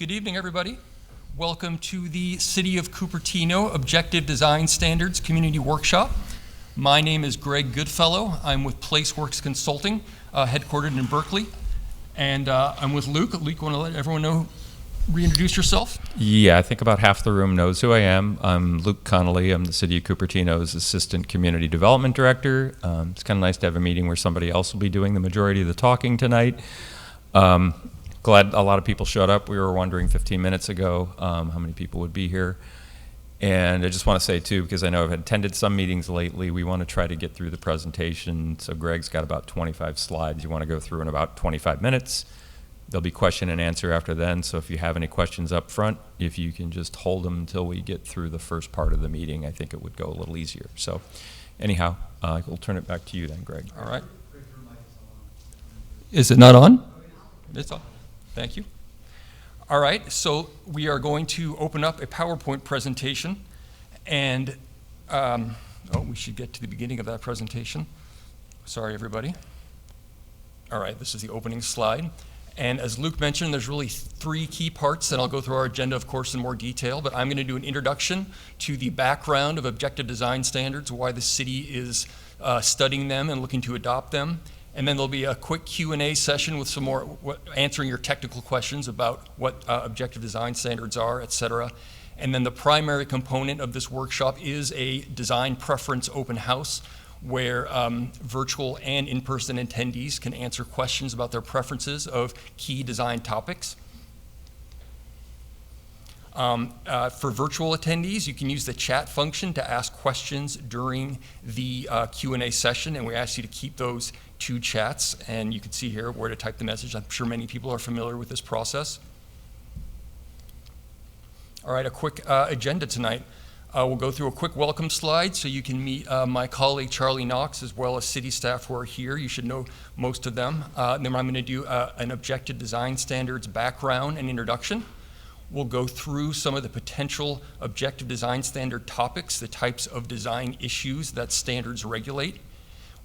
Good evening, everybody. Welcome to the City of Cupertino Objective Design Standards Community Workshop. My name is Greg Goodfellow. I'm with PlaceWorks Consulting, headquartered in Berkeley. And I'm with Luke. Luke, want to let everyone know, reintroduce yourself? Yeah, I think about half the room knows who I am. I'm Luke Connolly. I'm the City of Cupertino's Assistant Community Development Director. It's kind of nice to have a meeting where somebody else will be doing the majority of the talking tonight. Glad a lot of people showed up. We were wondering 15 minutes ago how many people would be here. And I just want to say, too, because I know I've attended some meetings lately, we want to try to get through the presentation. So Greg's got about 25 slides you want to go through in about 25 minutes. There'll be question and answer after then. So if you have any questions up front, if you can just hold them until we get through the first part of the meeting, I think it would go a little easier. So anyhow, we'll turn it back to you then, Greg. All right. Is it not on? It's on. Thank you. All right, so we are going to open up a PowerPoint presentation, and we should get to the beginning of that presentation. Sorry, everybody. All right, this is the opening slide. And as Luke mentioned, there's really three key parts, and I'll go through our agenda, of course, in more detail, but I'm going to do an introduction to the background of objective design standards, why the city is studying them and looking to adopt them. And then there'll be a quick Q&A session with some more answering your technical questions about what objective design standards are, et cetera. And then the primary component of this workshop is a design preference open house where virtual and in-person attendees can answer questions about their preferences of key design topics. For virtual attendees, you can use the chat function to ask questions during the Q&A session, and we ask you to keep those two chats, and you can see here where to type the message. I'm sure many people are familiar with this process. All right, a quick agenda tonight. We'll go through a quick welcome slide so you can meet my colleague Charlie Knox as well as city staff who are here. You should know most of them. And then I'm going to do an objective design standards background and introduction. We'll go through some of the potential objective design standard topics, the types of design issues that standards regulate.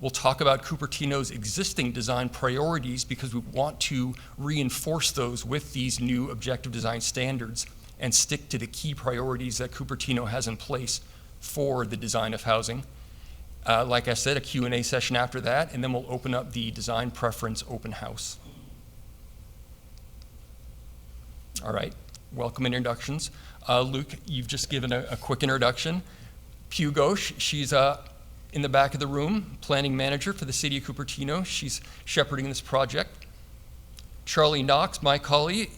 We'll talk about Cupertino's existing design priorities because we want to reinforce those with these new objective design standards and stick to the key priorities that Cupertino has in place for the design of housing. Like I said, a Q&A session after that, and then we'll open up the design preference open house. All right, welcome and introductions. Luke, you've just given a quick introduction. Pugh Ghosh, she's in the back of the room, planning manager for the city of Cupertino. She's shepherding this project. Charlie Knox, my colleague,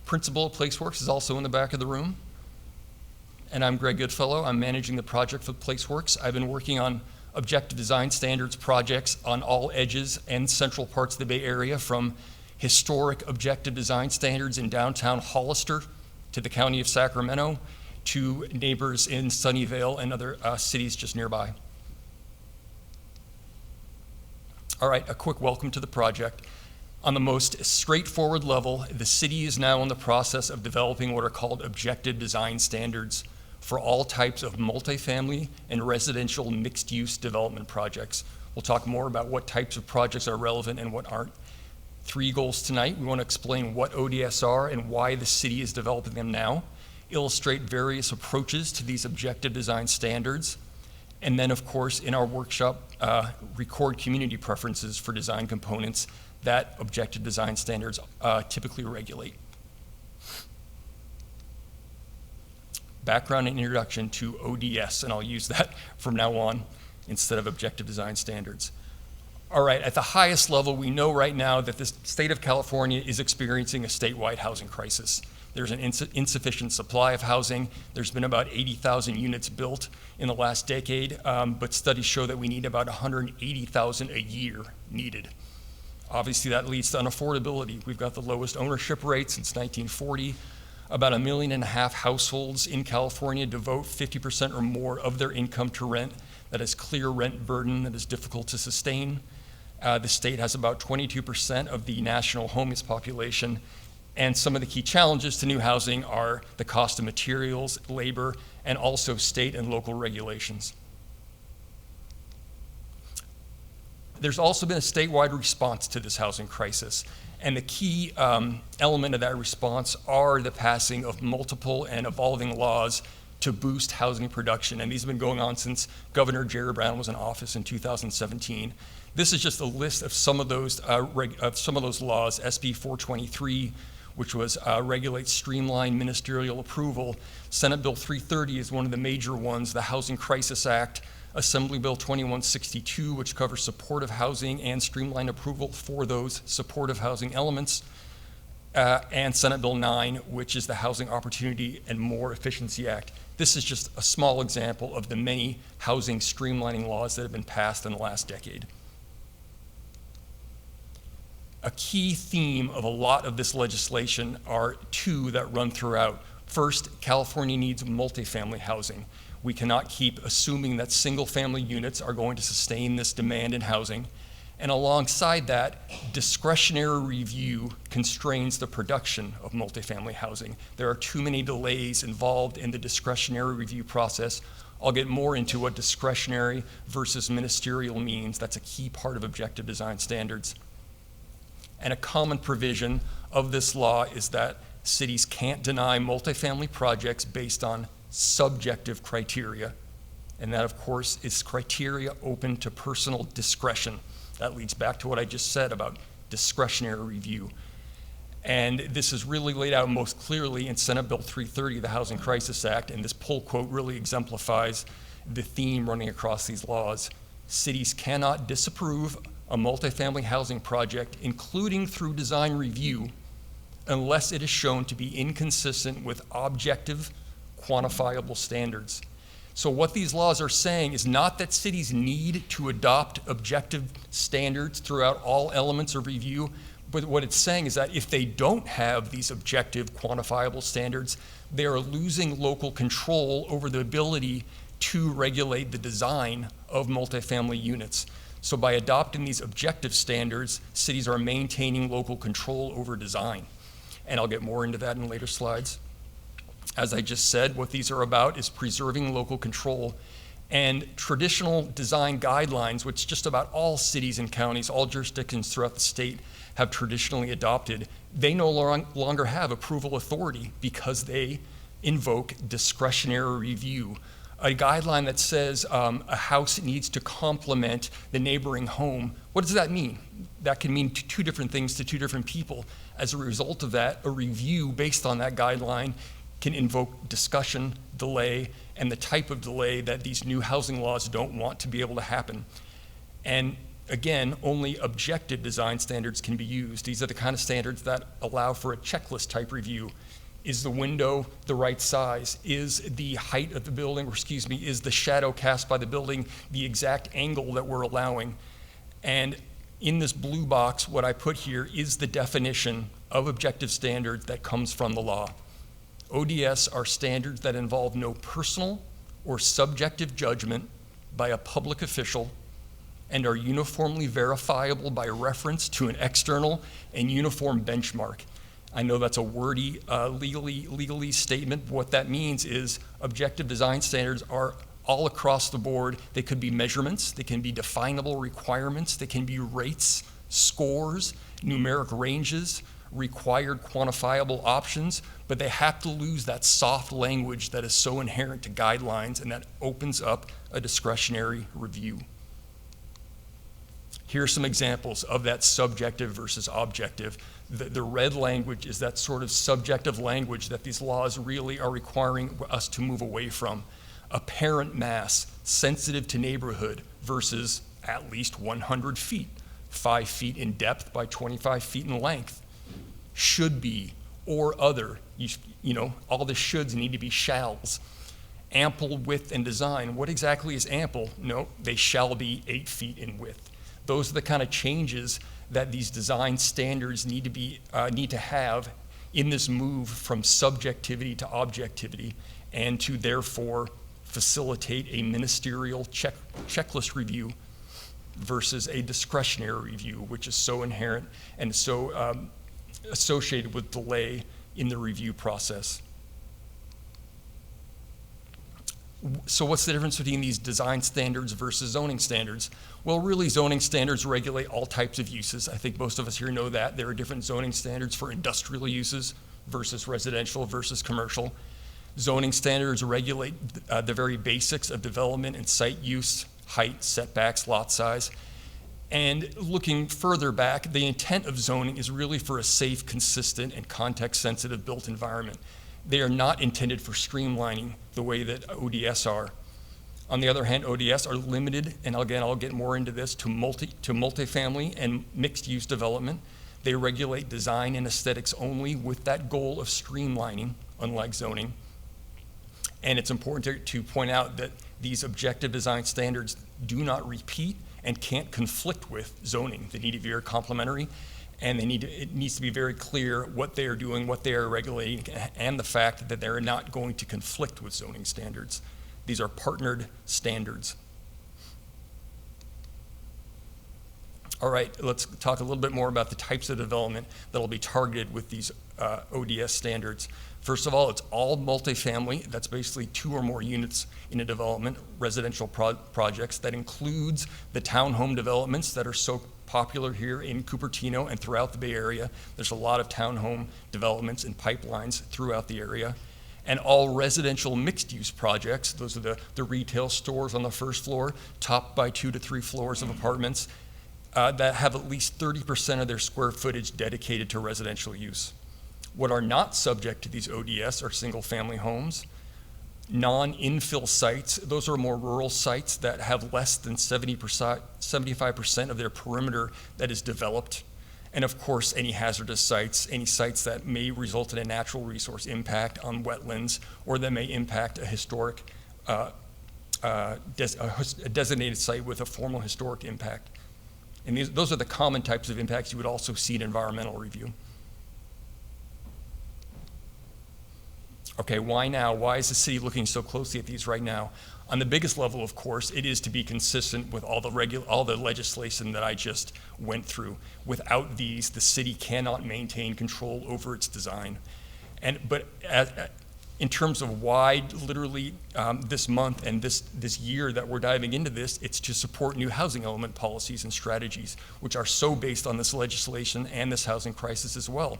principal at PlaceWorks, is also in the back of the room. And I'm Greg Goodfellow. I'm managing the project for PlaceWorks. I've been working on objective design standards projects on all edges and central parts of the Bay Area, from historic objective design standards in downtown Hollister to the county of Sacramento to neighbors in Sunnyvale and other cities just nearby. All right, a quick welcome to the project. On the most straightforward level, the city is now in the process of developing what are called objective design standards for all types of multifamily and residential mixed-use development projects. We'll talk more about what types of projects are relevant and what aren't. Three goals tonight. We want to explain what ODS are and why the city is developing them now, illustrate various approaches to these objective design standards, and then, of course, in our workshop, record community preferences for design components that objective design standards typically regulate. Background and introduction to ODS, and I'll use that from now on instead of objective design standards. All right, at the highest level, we know right now that the state of California is experiencing a statewide housing crisis. There's an insufficient supply of housing. There's been about 80,000 units built in the last decade, but studies show that we need about 180,000 a year needed. Obviously, that leads to unaffordability. We've got the lowest ownership rate since 1940. About 1.5 million households in California devote 50% or more of their income to rent. That is clear rent burden that is difficult to sustain. The state has about 22% of the national homeless population. And some of the key challenges to new housing are the cost of materials, labor, and also state and local regulations. there's also been a statewide response to this housing crisis. And the key element of that response are the passing of multiple and evolving laws to boost housing production. And these have been going on since Governor Jerry Brown was in office in 2017. This is just a list of some of those laws. SB 423, which was regulates streamlined ministerial approval. Senate Bill 330 is one of the major ones. The Housing Crisis Act. Assembly Bill 2162, which covers supportive housing and streamlined approval for those supportive housing elements, and Senate Bill 9, which is the Housing Opportunity and More Efficiency Act. This is just a small example of the many housing streamlining laws that have been passed in the last decade. A key theme of a lot of this legislation are two that run throughout. First, California needs multifamily housing. We cannot keep assuming that single-family units are going to sustain this demand in housing. And alongside that, discretionary review constrains the production of multifamily housing. There are too many delays involved in the discretionary review process. I'll get more into what discretionary versus ministerial means. That's a key part of objective design standards. And a common provision of this law is that cities can't deny multifamily projects based on subjective criteria, and that, of course, is criteria open to personal discretion. That leads back to what I just said about discretionary review. And this is really laid out most clearly in Senate Bill 330, the Housing Crisis Act, and this pull quote really exemplifies the theme running across these laws. Cities cannot disapprove a multifamily housing project, including through design review, unless it is shown to be inconsistent with objective, quantifiable standards. So what these laws are saying is not that cities need to adopt objective standards throughout all elements of review, but what it's saying is that if they don't have these objective, quantifiable standards, they are losing local control over the ability to regulate the design of multifamily units. So by adopting these objective standards, cities are maintaining local control over design. And I'll get more into that in later slides. As I just said, what these are about is preserving local control. And traditional design guidelines, which just about all cities and counties, all jurisdictions throughout the state have traditionally adopted, they no longer have approval authority because they invoke discretionary review. A guideline that says a house needs to complement the neighboring home, what does that mean? That can mean two different things to two different people. As a result of that, a review based on that guideline can invoke discussion, delay, and the type of delay that these new housing laws don't want to be able to happen. And again, only objective design standards can be used. These are the kind of standards that allow for a checklist type review. Is the window the right size? Is the height of the building, is the shadow cast by the building the exact angle that we're allowing? And in this blue box, what I put here is the definition of objective standards that comes from the law. ODS are standards that involve no personal or subjective judgment by a public official and are uniformly verifiable by reference to an external and uniform benchmark. I know that's a wordy legally statement, but what that means is objective design standards are all across the board. They could be measurements, they can be definable requirements, they can be rates, scores, numeric ranges, required quantifiable options, but they have to lose that soft language that is so inherent to guidelines and that opens up a discretionary review. Here are some examples of that subjective versus objective. The red language is that sort of subjective language that these laws really are requiring us to move away from. Apparent mass, sensitive to neighborhood versus at least 100 feet, 5 feet in depth by 25 feet in length. Should be or other, you know, all the shoulds need to be shalls. Ample width and design, what exactly is ample? No, they shall be 8 feet in width. Those are the kind of changes that these design standards need to have in this move from subjectivity to objectivity, and to therefore facilitate a ministerial checklist review versus a discretionary review, which is so inherent and so associated with delay in the review process. So what's the difference between these design standards versus zoning standards? Well, really, zoning standards regulate all types of uses. I think most of us here know that. There are different zoning standards for industrial uses versus residential versus commercial. Zoning standards regulate the very basics of development and site use, height, setbacks, lot size. And looking further back, the intent of zoning is really for a safe, consistent, and context-sensitive built environment. They are not intended for streamlining the way that ODS are. On the other hand, ODS are limited, and again, I'll get more into this, to multifamily and mixed-use development. They regulate design and aesthetics only with that goal of streamlining, unlike zoning. And it's important to point out that these objective design standards do not repeat and can't conflict with zoning. They need to be very complementary, and it needs to be very clear what they are doing, what they are regulating, and the fact that they're not going to conflict with zoning standards. These are partnered standards. All right, let's talk a little bit more about the types of development that will be targeted with these ODS standards. First of all, it's all multifamily. That's basically 2 or more units in a development, residential projects. That includes the townhome developments that are so popular here in Cupertino and throughout the Bay Area. There's a lot of townhome developments and pipelines throughout the area. And all residential mixed-use projects, those are the retail stores on the first floor, topped by 2 to 3 floors of apartments, that have at least 30% of their square footage dedicated to residential use. What are not subject to these ODS are single-family homes, non-infill sites. Those are more rural sites that have less than 75% of their perimeter that is developed. And of course, any hazardous sites, any sites that may result in a natural resource impact on wetlands, or that may impact a historic, a designated site with a formal historic impact. And those are the common types of impacts you would also see in environmental review. Okay, why now? Why is the city looking so closely at these right now? On the biggest level, of course, it is to be consistent with all the legislation that I just went through. Without these, the city cannot maintain control over its design. But in terms of why, literally this month and this year that we're diving into this, it's to support new housing element policies and strategies, which are so based on this legislation and this housing crisis as well.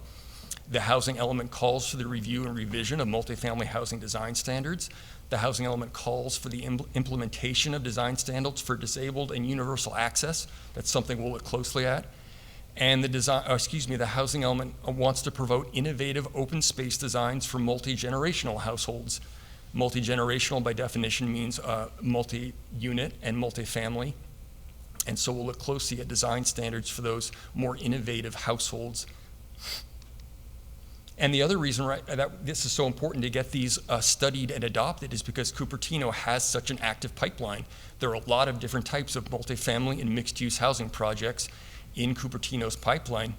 The housing element calls for the review and revision of multifamily housing design standards. The housing element calls for the implementation of design standards for disabled and universal access. That's something we'll look closely at. And the housing element wants to promote innovative open space designs for multi-generational households. Multi-generational by definition means multi-unit and multifamily. And so we'll look closely at design standards for those more innovative households. And the other reason that this is so important to get these studied and adopted is because Cupertino has such an active pipeline. There are a lot of different types of multifamily and mixed-use housing projects in Cupertino's pipeline.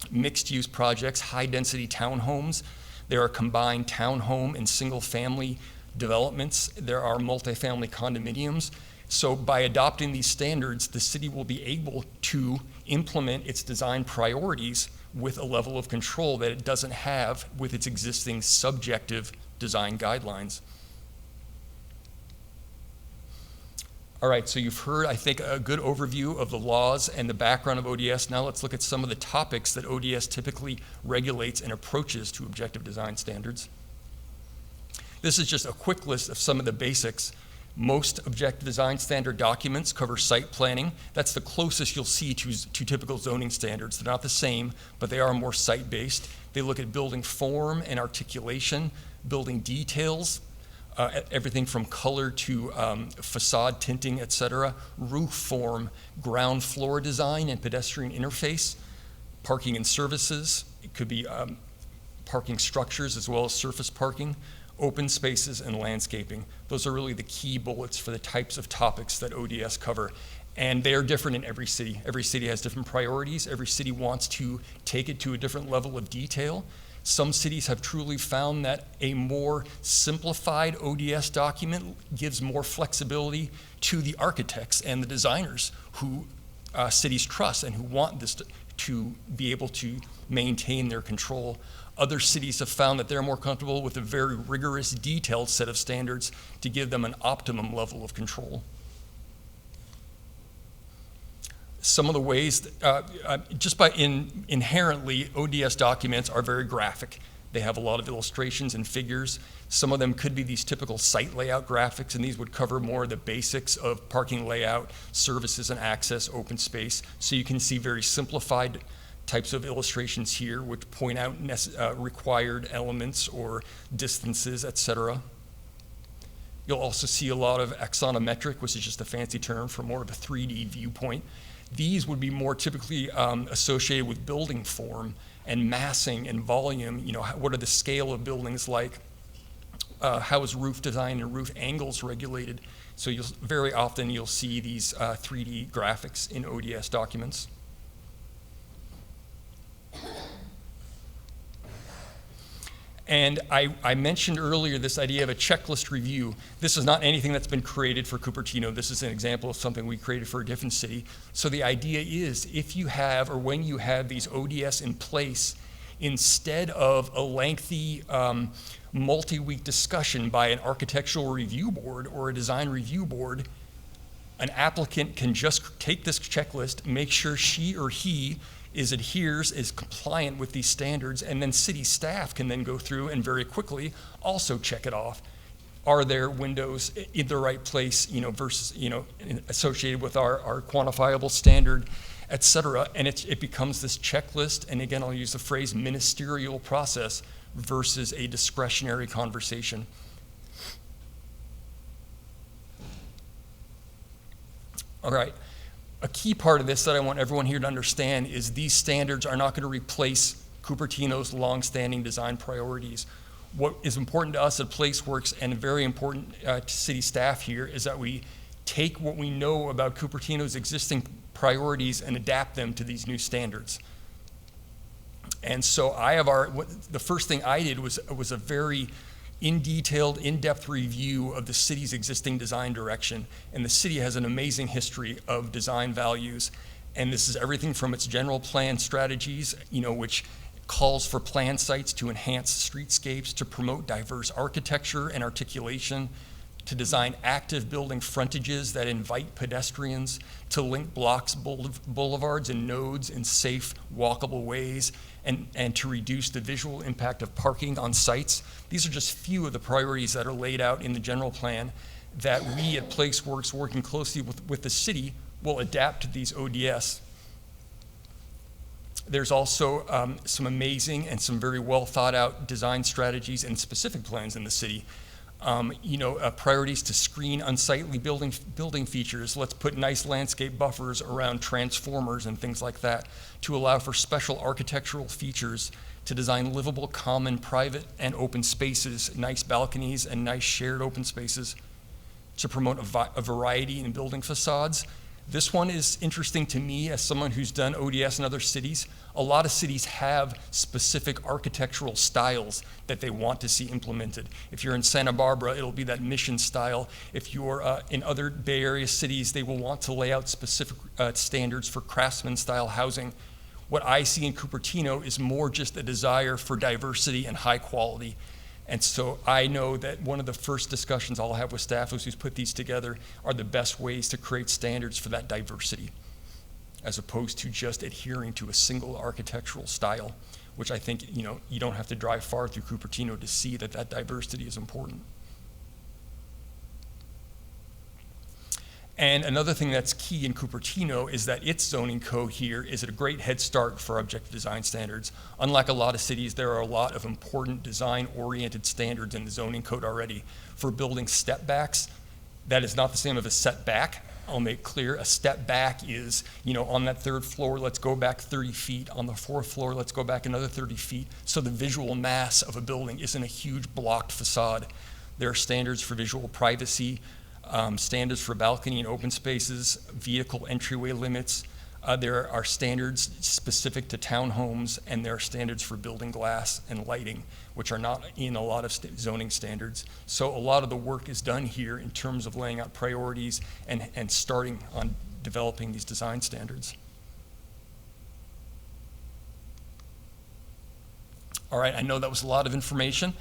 Mixed-use projects, high-density townhomes. There are combined townhome and single-family developments. There are multifamily condominiums. So by adopting these standards, the city will be able to implement its design priorities with a level of control that it doesn't have with its existing subjective design guidelines. All right, so you've heard, I think, a good overview of the laws and the background of ODS. Now let's look at some of the topics that ODS typically regulates and approaches to objective design standards. This is just a quick list of some of the basics. Most objective design standard documents cover site planning. That's the closest you'll see to typical zoning standards. They're not the same, but they are more site-based. They look at building form and articulation, building details, everything from color to facade tinting, et cetera, roof form, ground floor design and pedestrian interface, parking and services. It could be parking structures as well as surface parking, open spaces, and landscaping. Those are really the key bullets for the types of topics that ODS cover. And they are different in every city. Every city has different priorities. Every city wants to take it to a different level of detail. Some cities have truly found that a more simplified ODS document gives more flexibility to the architects and the designers who cities trust and who want this to be able to maintain their control. Other cities have found that they're more comfortable with a very rigorous, detailed set of standards to give them an optimum level of control. Some of the ways, inherently, ODS documents are very graphic. They have a lot of illustrations and figures. Some of them could be these typical site layout graphics, and these would cover more of the basics of parking layout, services and access, open space. So you can see very simplified types of illustrations here, which point out required elements or distances, etc. You'll also see a lot of axonometric, which is just a fancy term for more of a 3D viewpoint. These would be more typically associated with building form and massing and volume. You know, what are the scale of buildings like? How is roof design and roof angles regulated? So very often you'll see these 3D graphics in ODS documents. And I mentioned earlier this idea of a checklist review. This is not anything that's been created for Cupertino. This is an example of something we created for a different city. So the idea is, if you have, or when you have these ODS in place, instead of a lengthy multi-week discussion by an architectural review board or a design review board, an applicant can just take this checklist, make sure she or he is compliant with these standards, and then city staff can then go through and very quickly also check it off. Are there windows in the right place, versus, associated with our quantifiable standard, et cetera, and it becomes this checklist, and again, I'll use the phrase ministerial process versus a discretionary conversation. All right. A key part of this that I want everyone here to understand is these standards are not going to replace Cupertino's longstanding design priorities. What is important to us at PlaceWorks and very important to city staff here is that we take what we know about Cupertino's existing priorities and adapt them to these new standards. And so the first thing I did was a very in-depth review of the city's existing design direction. And the city has an amazing history of design values. And this is everything from its general plan strategies, which calls for plan sites to enhance streetscapes, to promote diverse architecture and articulation, to design active building frontages that invite pedestrians, to link blocks, boulevards, and nodes in safe, walkable ways, and to reduce the visual impact of parking on sites. These are just few of the priorities that are laid out in the general plan that we at PlaceWorks, working closely with the city, will adapt to these ODS. There's also some amazing and some very well thought out design strategies and specific plans in the city. Priorities to screen unsightly building features. Let's put nice landscape buffers around transformers and things like that to allow for special architectural features, to design livable, common, private, and open spaces, nice balconies and nice shared open spaces, to promote a variety in building facades. This one is interesting to me as someone who's done ODS in other cities. A lot of cities have specific architectural styles that they want to see implemented. If you're in Santa Barbara, it'll be that mission style. If you're in other Bay Area cities, they will want to lay out specific standards for craftsman style housing. What I see in Cupertino is more just a desire for diversity and high quality. And so I know that one of the first discussions I'll have with staff who's put these together are the best ways to create standards for that diversity, as opposed to just adhering to a single architectural style, which I think, you don't have to drive far through Cupertino to see that diversity is important. And another thing that's key in Cupertino is that its zoning code here is a great head start for objective design standards. Unlike a lot of cities, there are a lot of important design-oriented standards in the zoning code already. For building step backs, that is not the same as a setback. I'll make clear, a step back is, on that third floor, let's go back 30 feet. On the fourth floor, let's go back another 30 feet. So the visual mass of a building isn't a huge blocked facade. There are standards for visual privacy, standards for balcony and open spaces, vehicle entryway limits. There are standards specific to townhomes, and there are standards for building glass and lighting, which are not in a lot of zoning standards. So a lot of the work is done here in terms of laying out priorities and starting on developing these design standards. All right, I know that was a lot of information.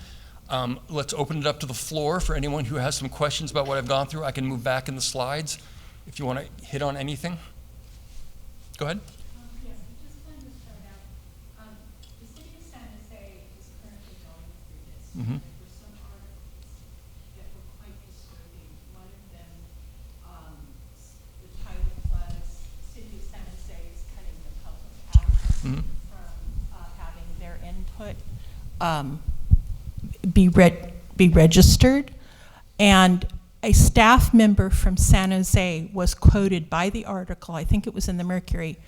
Let's open it up to the floor for anyone who has some questions about what I've gone through. I can move back in the slides if you want to hit on anything. Go ahead. Yes, I just wanted to start out. The city of San Jose is currently going through this. Mhm. There were some articles that were quite disturbing. One of them, the title was "City of San Jose is cutting the public out Mhm. from having their input be registered." And a staff member from San Jose was quoted by the article, I think it was in the Mercury,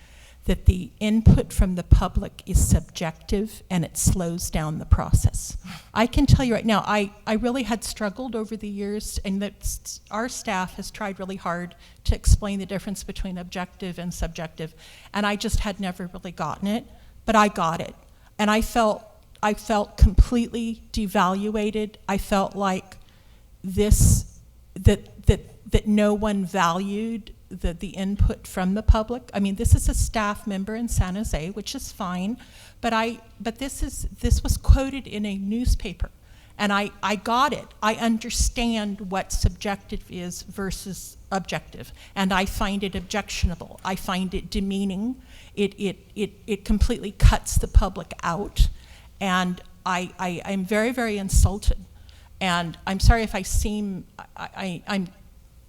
that the input from the public is subjective and it slows down the process. I can tell you right now, I really had struggled over the years, and that our staff has tried really hard to explain the difference between objective and subjective, and I just had never really gotten it, but I got it. And I felt completely devaluated. I felt like that no one valued the input from the public. I mean, this is a staff member in San Jose, which is fine, but this was quoted in a newspaper, and I got it. I understand what subjective is versus objective, and I find it objectionable. I find it demeaning. It completely cuts the public out, and I'm very, very insulted. And I'm sorry if I seem, I'm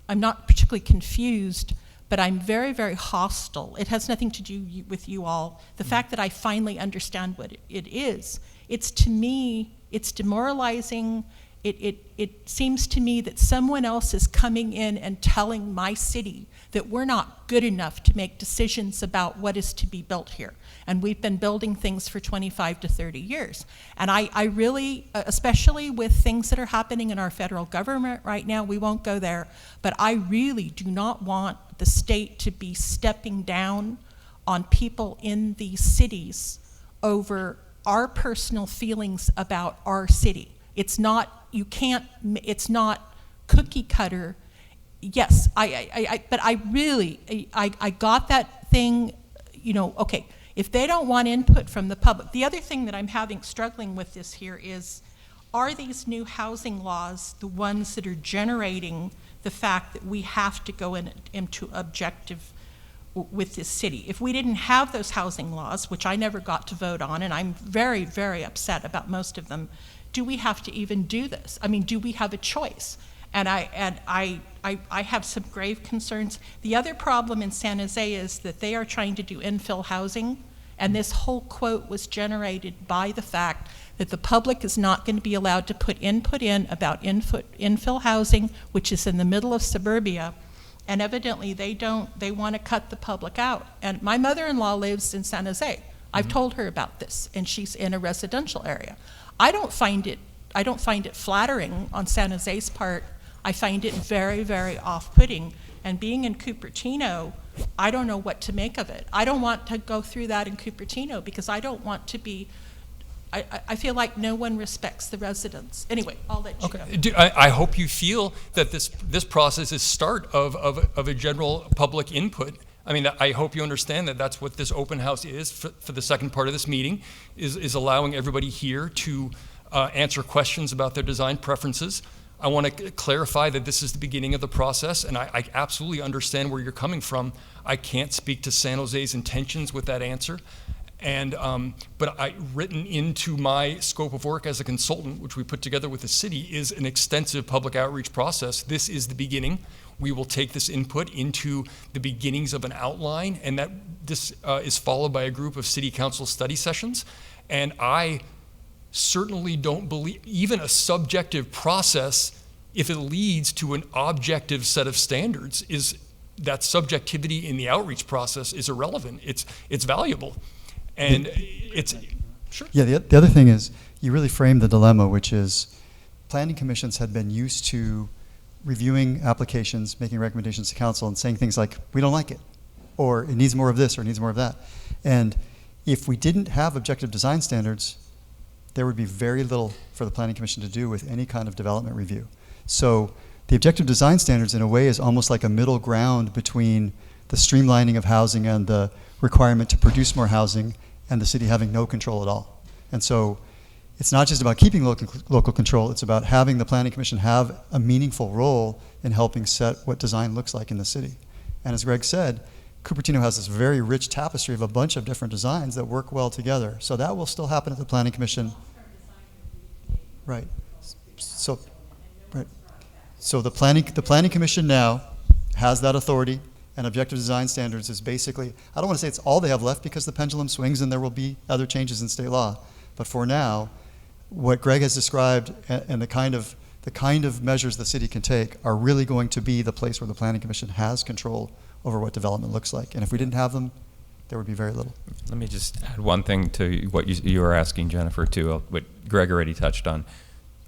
not particularly confused, but I'm very, very hostile. It has nothing to do with you all. The fact that I finally understand what it is, it's, to me, it's demoralizing. It seems to me that someone else is coming in and telling my city that we're not good enough to make decisions about what is to be built here. And we've been building things for 25 to 30 years. And I really, especially with things that are happening in our federal government right now, we won't go there, but I really do not want the state to be stepping down on people in these cities over our personal feelings about our city. It's not, it's not cookie cutter. Yes, but I really, I got that thing, okay, if they don't want input from the public. The other thing that I'm struggling with this here is, are these new housing laws the ones that are generating the fact that we have to go into objective with this city? If we didn't have those housing laws, which I never got to vote on, and I'm very, very upset about most of them, do we have to even do this? I mean, do we have a choice? And I have some grave concerns. The other problem in San Jose is that they are trying to do infill housing, and this whole quote was generated by the fact that the public is not going to be allowed to put input in about infill housing, which is in the middle of suburbia, and evidently they want to cut the public out. And my mother-in-law lives in San Jose. I've told her about this, and she's in a residential area. I don't find it flattering on San Jose's part. I find it very, very off-putting. And being in Cupertino, I don't know what to make of it. I don't want to go through that in Cupertino because I don't want to be, I feel like no one respects the residents. Anyway, I'll let you go. I hope you feel that this process is start of a general public input. I mean, I hope you understand that that's what this open house is for the second part of this meeting, is allowing everybody here to answer questions about their design preferences. I want to clarify that this is the beginning of the process, and I absolutely understand where you're coming from. I can't speak to San Jose's intentions with that answer. And but written into my scope of work as a consultant, which we put together with the city, is an extensive public outreach process. This is the beginning. We will take this input into the beginnings of an outline, and that this is followed by a group of city council study sessions. And I certainly don't believe even a subjective process, if it leads to an objective set of standards, is that subjectivity in the outreach process is irrelevant. It's valuable. And it's, sure. Yeah, the other thing is, you really framed the dilemma, which is planning commissions had been used to reviewing applications, making recommendations to council, and saying things like, we don't like it, or it needs more of this, or it needs more of that. And if we didn't have objective design standards, there would be very little for the planning commission to do with any kind of development review. So the objective design standards, in a way, is almost like a middle ground between the streamlining of housing and the requirement to produce more housing and the city having no control at all. And so it's not just about keeping local control, it's about having the Planning Commission have a meaningful role in helping set what design looks like in the city. And as Greg said, Cupertino has this very rich tapestry of a bunch of different designs that work well together. So that will still happen at the Planning Commission. Right. So, right. So the Planning Commission now has that authority, and objective design standards is basically, I don't want to say it's all they have left because the pendulum swings and there will be other changes in state law. But for now, what Greg has described and the kind of measures the city can take are really going to be the place where the Planning Commission has control over what development looks like. And if we didn't have them, there would be very little. Let me just add one thing to what you were asking, Jennifer, too, what Greg already touched on.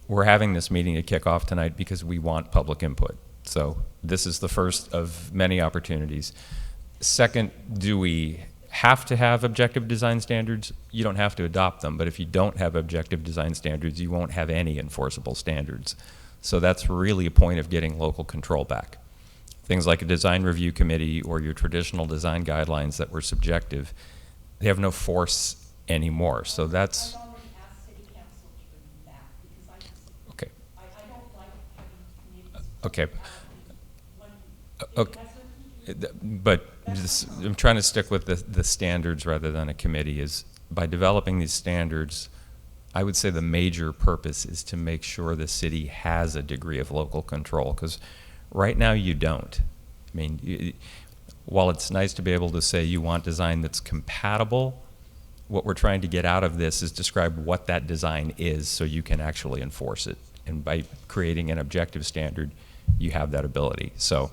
We're having this meeting to kick off tonight because we want public input. So this is the first of many opportunities. Second, do we have to have objective design standards? You don't have to adopt them, but if you don't have objective design standards, you won't have any enforceable standards. So that's really a point of getting local control back. Things like a design review committee or your traditional design guidelines that were subjective, they have no force anymore. So that's... I've already asked City Council to bring them back because Okay. I don't like having committees. Okay. Okay. But I'm trying to stick with the standards rather than a committee. Is by developing these standards, I would say the major purpose is to make sure the city has a degree of local control, because right now you don't. I mean, while it's nice to be able to say you want design that's compatible, what we're trying to get out of this is describe what that design is so you can actually enforce it. And by creating an objective standard, you have that ability. So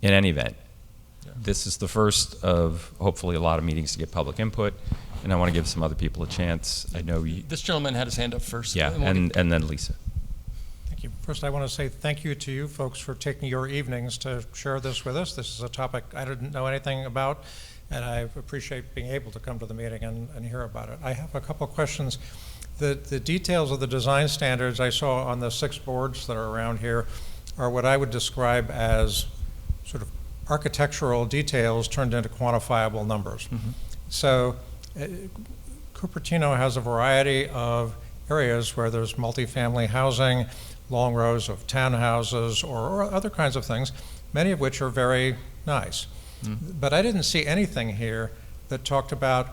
in any event, this is the first of hopefully a lot of meetings to get public input, and I want to give some other people a chance. I know you... This gentleman had his hand up first. Yeah, and then Lisa. Thank you. First, I want to say thank you to you folks for taking your evenings to share this with us. This is a topic I didn't know anything about, and I appreciate being able to come to the meeting and hear about it. I have a couple of questions. The details of the design standards I saw on the 6 boards that are around here are what I would describe as sort of architectural details turned into quantifiable numbers. Mm-hmm. So Cupertino has a variety of areas where there's multifamily housing, long rows of townhouses, or other kinds of things, many of which are very nice. But I didn't see anything here that talked about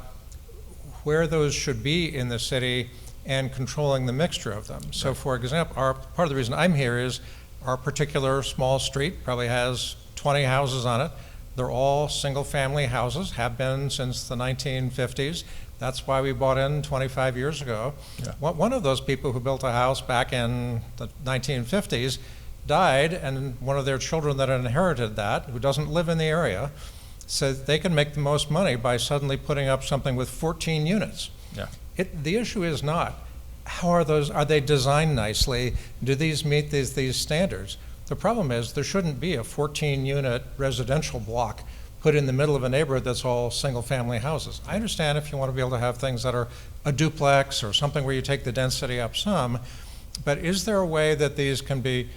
where those should be in the city and controlling the mixture of them. So right. For example, part of the reason I'm here is our particular small street probably has 20 houses on it. They're all single-family houses, have been since the 1950s. That's why we bought in 25 years ago. Yeah. One of those people who built a house back in the 1950s died, and one of their children that inherited that, who doesn't live in the area, said they can make the most money by suddenly putting up something with 14 units. Yeah. The issue is not, how are they designed nicely? Do these meet these standards? The problem is there shouldn't be a 14-unit residential block put in the middle of a neighborhood that's all single-family houses. I understand if you want to be able to have things that are a duplex or something where you take the density up some, but is there a way that these can be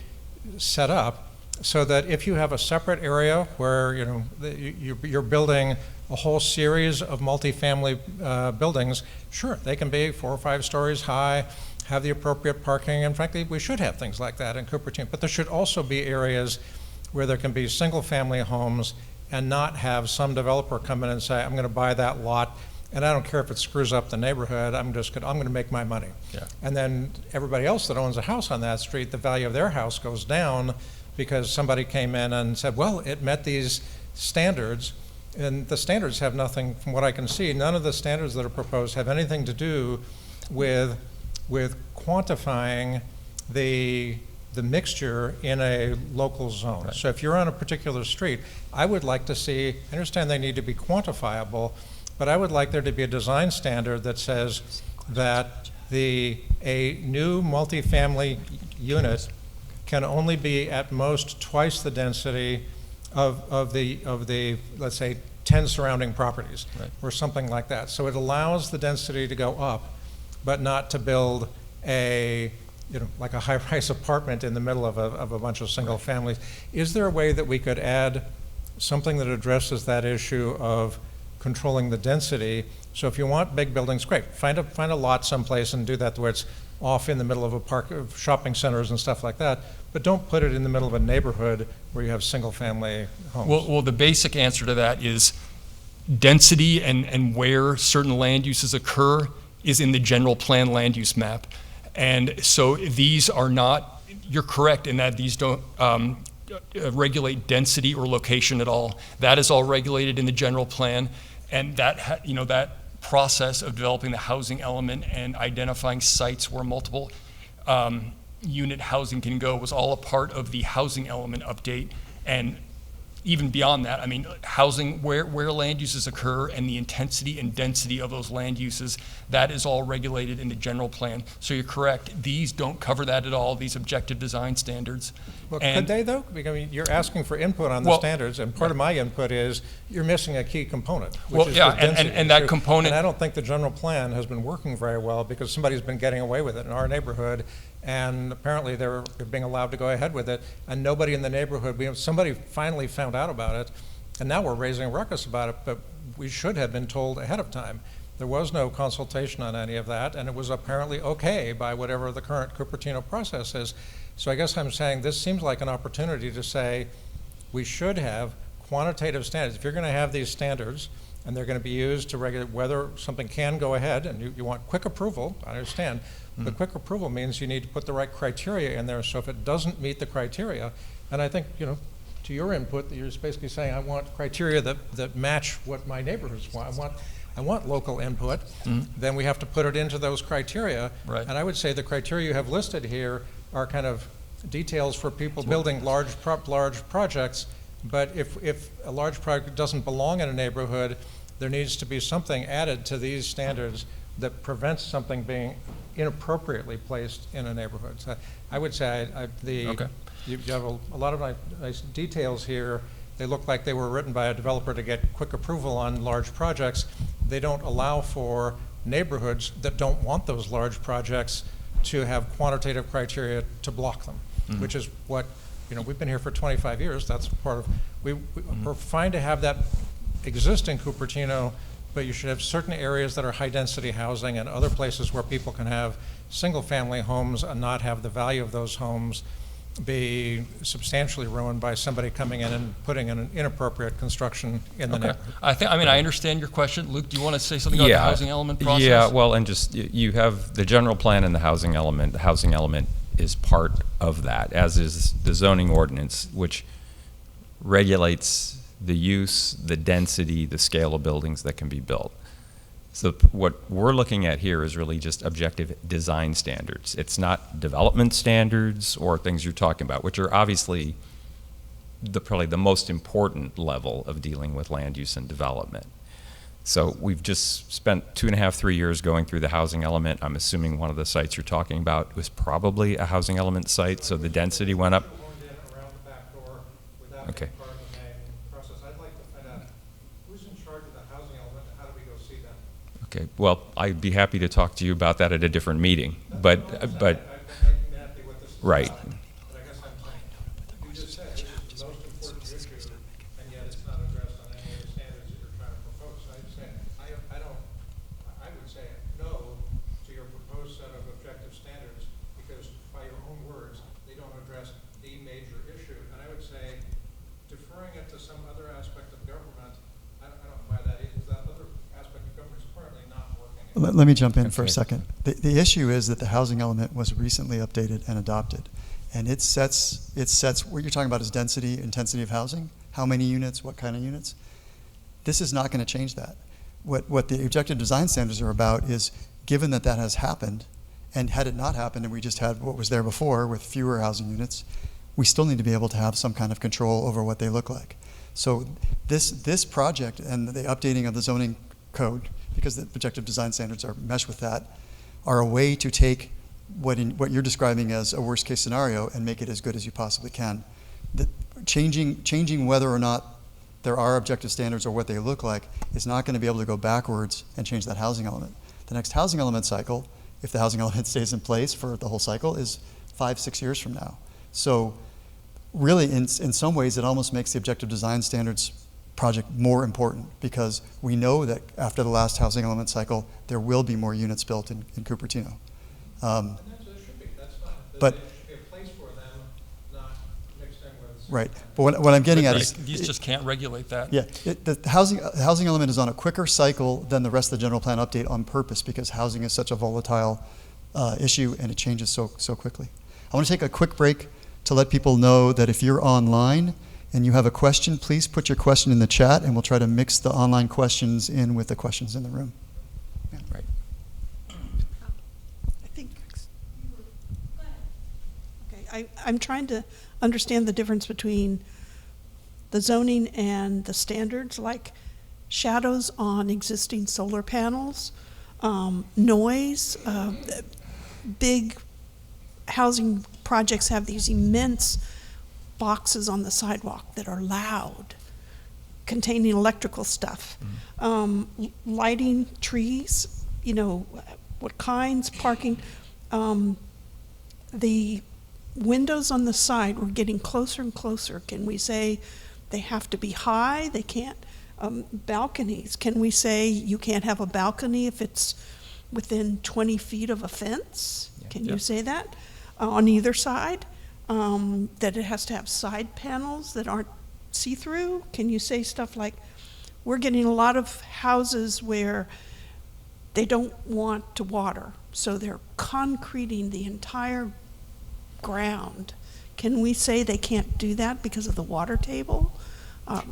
set up so that if you have a separate area where you're building a whole series of multifamily buildings, sure, they can be 4 or 5 stories high, have the appropriate parking, and frankly, we should have things like that in Cupertino. But there should also be areas where there can be single-family homes and not have some developer come in and say, I'm going to buy that lot, and I don't care if it screws up the neighborhood, I'm going to make my money. Yeah. And then everybody else that owns a house on that street, the value of their house goes down because somebody came in and said, well, it met these standards, and the standards have nothing, from what I can see, none of the standards that are proposed have anything to do with quantifying the mixture in a local zone. Right. So if you're on a particular street, I would like to see, I understand they need to be quantifiable, but I would like there to be a design standard that says that a new multifamily unit can only be at most twice the density of the let's say 10 surrounding properties, right, or something like that. So it allows the density to go up, but not to build like a high-rise apartment in the middle of a bunch of single families. Is there a way that we could add something that addresses that issue of controlling the density. So if you want big buildings, great. Find a lot someplace and do that where it's off in the middle of a park of shopping centers and stuff like that. But don't put it in the middle of a neighborhood where you have single-family homes. Well, the basic answer to that is density and where certain land uses occur is in the general plan land use map. And so these are not, you're correct in that these don't regulate density or location at all. That is all regulated in the general plan, and that that process of developing the housing element and identifying sites where multiple unit housing can go was all a part of the housing element update. And even beyond that, I mean, housing, where land uses occur and the intensity and density of those land uses, that is all regulated in the general plan. So you're correct, these don't cover that at all, these objective design standards. Well, could they though? Because, I mean, you're asking for input on the Well, standards, and part of my input is you're missing a key component, which Well, is yeah, the density and that issue. component- And I don't think the general plan has been working very well because somebody's been getting away with it in our neighborhood, and apparently they're being allowed to go ahead with it, and nobody in the neighborhood, somebody finally found out about it, and now we're raising a ruckus about it, but we should have been told ahead of time. There was no consultation on any of that, and it was apparently okay by whatever the current Cupertino process is. So I guess I'm saying this seems like an opportunity to say we should have quantitative standards. If you're going to have these standards and they're going to be used to regulate whether something can go ahead, and you want quick approval, I understand, but quick approval means you need to put the right criteria in there. So if it doesn't meet the criteria, and I think, to your input, that you're just basically saying I want criteria that match what my neighborhoods want. I want local input, then we have to put it into those criteria. Right. And I would say the criteria you have listed here are kind of details for people building large projects, but if a large project doesn't belong in a neighborhood, there needs to be something added to these standards that prevents something being inappropriately placed in a neighborhood. So I would say Okay. you have a lot of nice details here. They look like they were written by a developer to get quick approval on large projects. They don't allow for neighborhoods that don't want those large projects to have quantitative criteria to block them, which is what, we've been here for 25 years. That's part of, we're fine to have that exist in Cupertino, but you should have certain areas that are high density housing and other places where people can have single family homes and not have the value of those homes be substantially ruined by somebody coming in and putting in an inappropriate construction in the Okay. neighborhood. I understand your question. Luke, do you want to say something about the housing element process? Yeah, well, and just, you have the general plan and the housing element. The housing element is part of that, as is the zoning ordinance, which regulates the use, the density, the scale of buildings that can be built. So what we're looking at here is really just objective design standards. It's not development standards or things you're talking about, which are obviously probably the most important level of dealing with land use and development. So we've just spent 2.5, 3 years going through the housing element. I'm assuming one of the sites you're talking about was probably a housing element site, so the density went up. Okay. Okay, well, I'd be happy to talk to you about that at a different meeting, but right. But I guess I'm saying, you just said this is the most important issue, and yet it's not addressed on any of the standards that you're trying to propose. So I'd say, I would say no to your proposed set of objective standards, because by your own words, they don't address the major issue. And I would say, deferring it to some other aspect of government, I don't buy that either, because that other aspect of government is currently not working. Let me jump in for a Okay. second. The issue is that the housing element was recently updated and adopted. And it sets, what you're talking about is density, intensity of housing, how many units, what kind of units. This is not going to change that. What the objective design standards are about is, given that that has happened, and had it not happened and we just had what was there before with fewer housing units, we still need to be able to have some kind of control over what they look like. So this project and the updating of the zoning code, because the objective design standards are mesh with that, are a way to take what you're describing as a worst case scenario and make it as good as you possibly can. Changing whether or not there are objective standards or what they look like is not going to be able to go backwards and change that housing element. The next housing element cycle, if the housing element stays in place for the whole cycle, is 5-6 years from now. So really, in some ways, it almost makes the objective design standards project more important, because we know that after the last housing element cycle, there will be more units built in Cupertino. And there should be, that's fine. But- There should be a place for them, not mixed in with. Right, but what I'm getting at Right. is, These just can't regulate that. yeah, the housing element is on a quicker cycle than the rest of the general plan update on purpose, because housing is such a volatile issue and it changes so quickly. I want to take a quick break to let people know that if you're online and you have a question, please put your question in the chat, and we'll try to mix the online questions in with the questions in the room. Right. I think. Okay, I'm trying to understand the difference between the zoning and the standards, like shadows on existing solar panels, noise. Big housing projects have these immense boxes on the sidewalk that are loud, containing electrical stuff. Lighting, trees, you know, what kinds, parking. The windows on the side, we're getting closer and closer. Can we say they have to be high? They can't. Balconies, can we say you can't have a balcony if it's within 20 feet of a fence? Can you say that? On either side? That it has to have side panels that aren't see-through? Can you say stuff like, we're getting a lot of houses where they don't want to water, so they're concreting the entire ground. Can we say they can't do that because of the water table?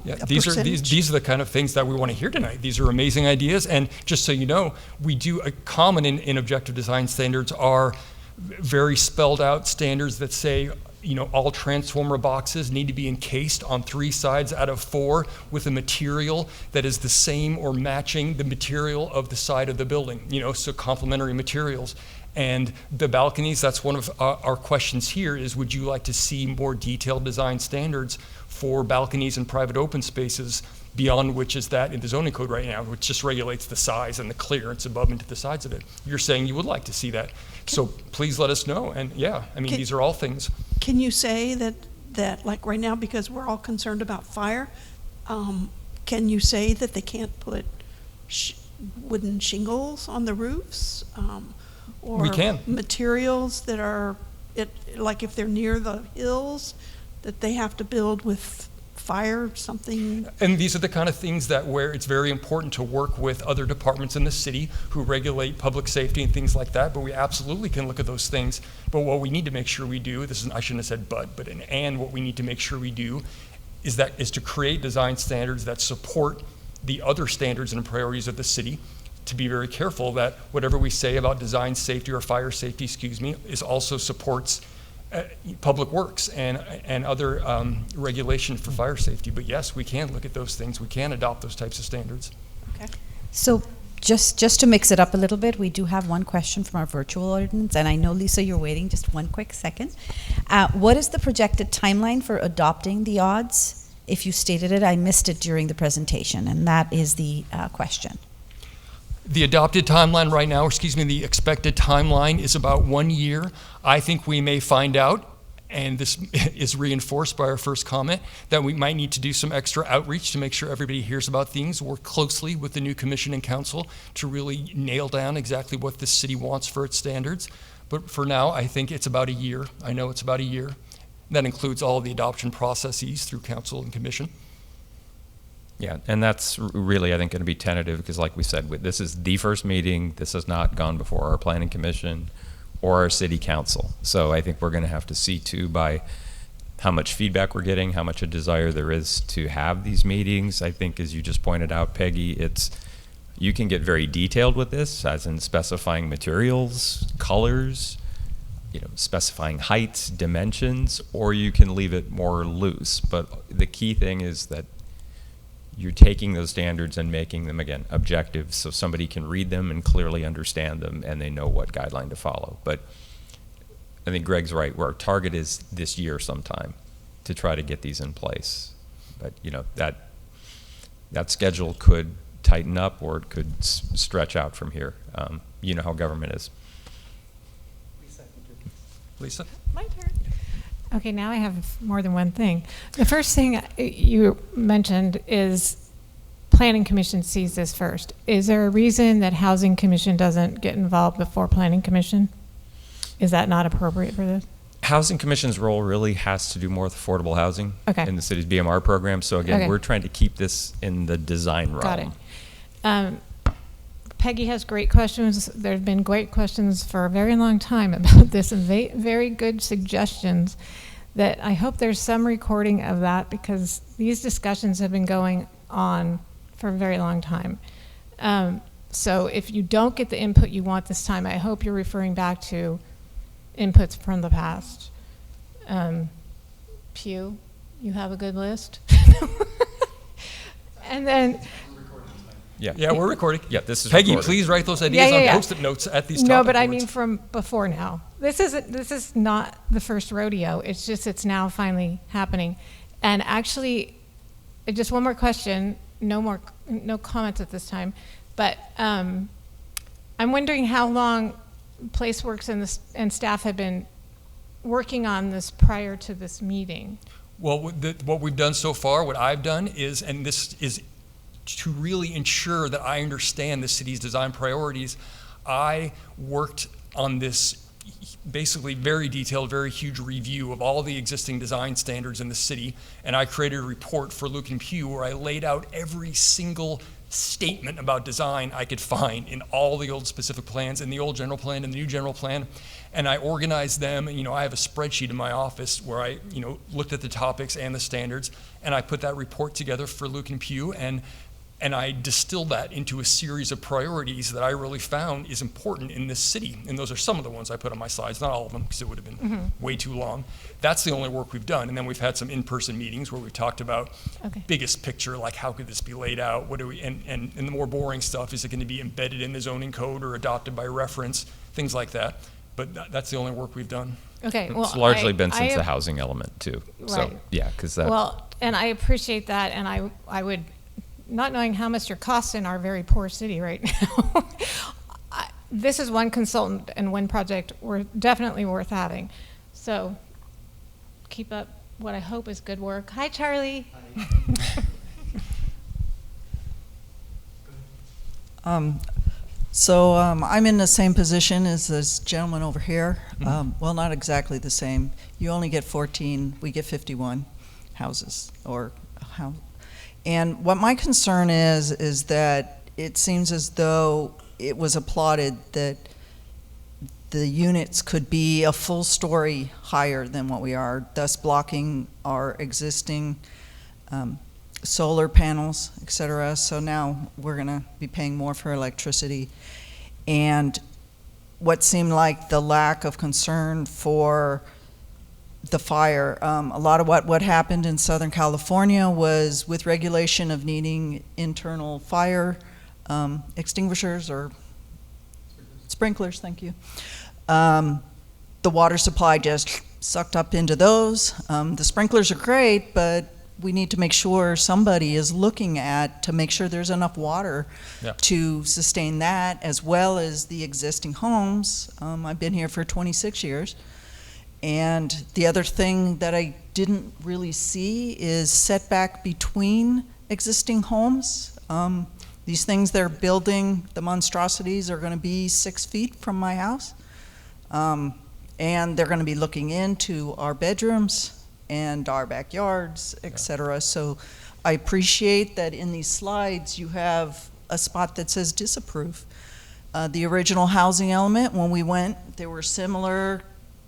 Yeah, A these are percentage? the kind of things that we want to hear tonight. These are amazing ideas, and just so you know, we do a common in objective design standards are very spelled out standards that say, you know, all transformer boxes need to be encased on 3 sides out of 4 with a material that is the same or matching the material of the side of the building, you know, so complementary materials. And the balconies, that's one of our questions here is, would you like to see more detailed design standards for balconies and private open spaces beyond which is that in the zoning code right now, which just regulates the size and the clearance above and to the sides of it. You're saying you would like to see that. So please let us know. And yeah, I mean, these are all things. Can you say that like right now, because we're all concerned about fire, can you say that they can't put wooden shingles on the roofs? Or We can. materials that are, like if they're near the hills, that they have to build with fire, something? And these are the kind of things that where it's very important to work with other departments in the city who regulate public safety and things like that, but we absolutely can look at those things. But what we need to make sure we do, this is, I shouldn't have said but and what we need to make sure we do is to create design standards that support the other standards and priorities of the city, to be very careful that whatever we say about design safety or fire safety, is also supports public works and other regulation for fire safety. But yes, we can look at those things. We can adopt those types of standards. Okay. So just to mix it up a little bit, we do have one question from our virtual audience, and I know, Lisa, you're waiting just one quick second. What is the projected timeline for adopting the odds? If you stated it, I missed it during the presentation, and that is the question. The adopted timeline right now, the expected timeline is about 1 year. I think we may find out, and this is reinforced by our first comment, that we might need to do some extra outreach to make sure everybody hears about things, work closely with the new commission and council to really nail down exactly what the city wants for its standards. But for now, I think it's about a year. I know it's about a year. That includes all of the adoption processes through council and commission. Yeah, and that's really, I think, going to be tentative because, like we said, this is the first meeting. This has not gone before our planning commission or our city council. So I think we're going to have to see, too, by how much feedback we're getting, how much a desire there is to have these meetings. I think, as you just pointed out, Peggy, you can get very detailed with this, as in specifying materials, colors, specifying heights, dimensions, or you can leave it more loose. But the key thing is that you're taking those standards and making them, again, objective so somebody can read them and clearly understand them and they know what guideline to follow. But I think Greg's right, where our target is this year sometime to try to get these in place. But, that schedule could tighten up or it could stretch out from here. You know how government is. Lisa? My turn. Okay, now I have more than one thing. The first thing you mentioned is Planning Commission sees this first. Is there a reason that Housing Commission doesn't get involved before Planning Commission? Is that not appropriate for this? Housing Commission's role really has to do more with affordable housing Okay. in the city's BMR program. So again, Okay. we're trying to keep this in the design realm. Got it. Peggy has great questions. There have been great questions for a very long time about this, and very good suggestions that I hope there's some recording of that, because these discussions have been going on for a very long time. So if you don't get the input you want this time, I hope you're referring back to inputs from the past. Pew, you have a good list? And then, Yeah, we're recording. Yeah, this is Peggy, recorded. please write those ideas on Yeah. Post-it notes at these no, topic but I boards. mean from before now. This is not the first rodeo. It's just, it's now finally happening. And actually, just one more question, no comments at this time, but I'm wondering how long PlaceWorks and staff have been working on this prior to this meeting. Well, what we've done so far, what I've done is, and this is to really ensure that I understand the city's design priorities, I worked on this basically very detailed, very huge review of all the existing design standards in the city, and I created a report for Luke and Pew where I laid out every single statement about design I could find in all the old specific plans, in the old general plan and the new general plan, and I organized them. I have a spreadsheet in my office where I looked at the topics and the standards, and I put that report together for Luke and Pew, and I distilled that into a series of priorities that I really found is important in this city. And those are some of the ones I put on my slides, not all of them, because it would have been way too long. That's the only work we've done. And then we've had some in-person meetings where we've talked about biggest picture, like how could this be laid out? What do we, and the more boring stuff, is it going to be embedded in the zoning code or adopted by reference? Things like that. But that's the only work we've done. Okay, well, It's largely been since I the housing element too. So Right. yeah, because that. Well, and I appreciate that, and I would, not knowing how much your costs in our very poor city right now, this is one consultant and one project we're definitely worth having. So keep up what I hope is good work. Hi, Charlie. I'm in the same position as this gentleman over here. Well, not exactly the same. You only get 14, we get 51 houses or house. And what my concern is that it seems as though it was applauded that the units could be a full story higher than what we are, thus blocking our existing solar panels, et cetera. So now we're going to be paying more for electricity. And what seemed like the lack of concern for the fire, a lot of what happened in Southern California was with regulation of needing internal fire extinguishers or sprinklers, thank you. The water supply just sucked up into those. The sprinklers are great, but we need to make sure somebody is looking at to make sure there's enough water to sustain that, as well as the existing homes. I've been here for 26 years. And the other thing that I didn't really see is setback between existing homes. These things they're building, the monstrosities, are going to be 6 feet from my house. And they're going to be looking into our bedrooms and our backyards, et cetera. So I appreciate that in these slides you have a spot that says disapprove. The original housing element, when we went, there were similar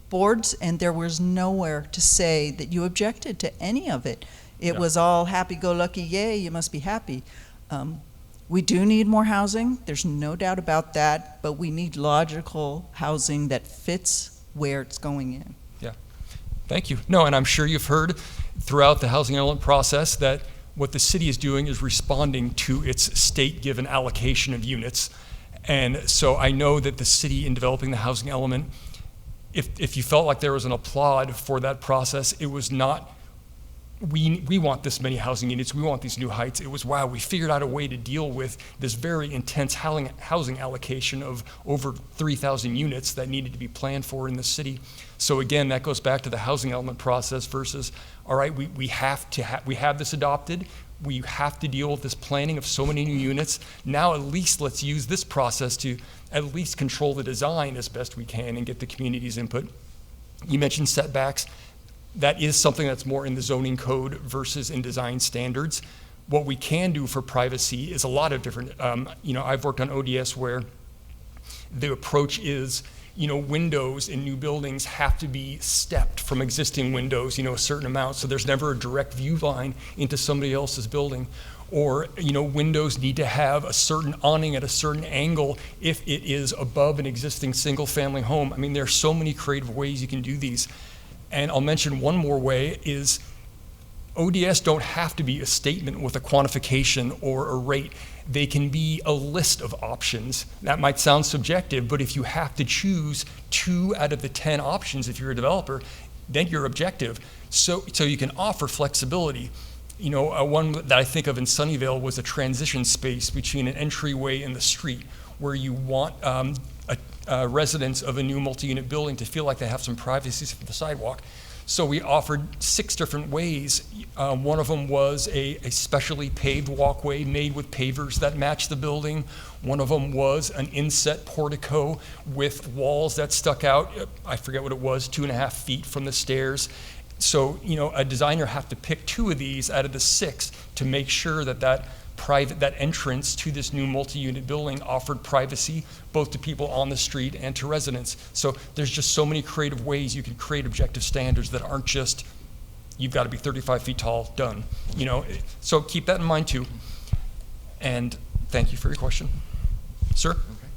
boards, and there was nowhere to say that you objected to any of it. It was all happy-go-lucky, yay, you must be happy. We do need more housing, there's no doubt about that, but we need logical housing that fits where it's going in. Thank you. No, and I'm sure you've heard throughout the housing element process that what the city is doing is responding to its state-given allocation of units. And so I know that the city, in developing the housing element, if you felt like there was an applaud for that process, it was not we want this many housing units, we want these new heights. It was, wow, we figured out a way to deal with this very intense housing allocation of over 3,000 units that needed to be planned for in the city. So again, that goes back to the housing element process versus, all right, we have this adopted, we have to deal with this planning of so many new units. Now at least let's use this process to at least control the design as best we can and get the community's input. You mentioned setbacks. That is something that's more in the zoning code versus in design standards. What we can do for privacy is a lot of different, I've worked on ODS where the approach is, windows in new buildings have to be stepped from existing windows, a certain amount, so there's never a direct view line into somebody else's building. Or, windows need to have a certain awning at a certain angle if it is above an existing single-family home. I mean, there are so many creative ways you can do these. And I'll mention one more way is ODS don't have to be a statement with a quantification or a rate. They can be a list of options. That might sound subjective, but if you have to choose 2 out of the 10 options if you're a developer, then you're objective. So you can offer flexibility. One that I think of in Sunnyvale was a transition space between an entryway and the street where you want residents of a new multi-unit building to feel like they have some privacy for the sidewalk. So we offered 6 different ways. One of them was a specially paved walkway made with pavers that matched the building. One of them was an inset portico with walls that stuck out, I forget what it was, 2.5 feet from the stairs. So, a designer had to pick 2 of these out of the 6 to make sure that entrance to this new multi-unit building offered privacy both to people on the street and to residents. So there's just so many creative ways you can create objective standards that aren't just, you've got to be 35 feet tall, done. So keep that in mind too. And thank you for your question. Sir? Okay.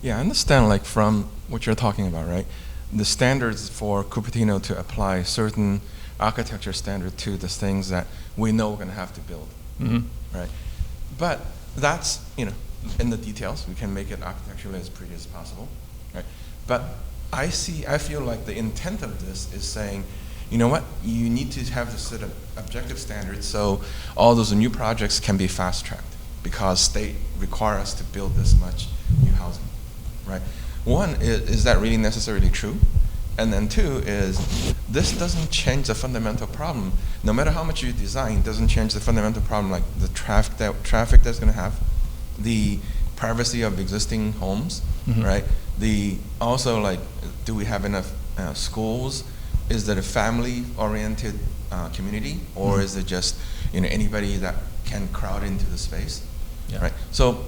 Yeah, I understand from what you're talking about, right? The standards for Cupertino to apply certain architecture standard to the things that we know we're going to have to build, right? But that's, in the details, we can make it architecturally as pretty as possible, right? But I feel like the intent of this is saying, you know what, you need to have this set of objective standards so all those new projects can be fast-tracked because state require us to build this much new housing, right? One, is that really necessarily true? And then 2 is, this doesn't change the fundamental problem. No matter how much you design, it doesn't change the fundamental problem, like the traffic that's going to have, the privacy of existing homes, right? Also, do we have enough schools? Is that a family-oriented community, or is it just anybody that can crowd into the space, right? So,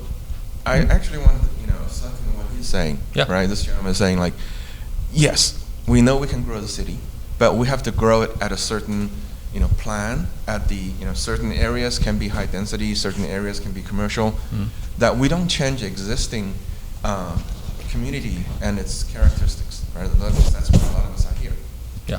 I actually want to second what he's saying, right? This gentleman is saying yes. We know we can grow the city, but we have to grow it at a certain, plan. At the, certain areas can be high density, certain areas can be commercial. That we don't change existing community and its characteristics, right? That's why a lot of us are here,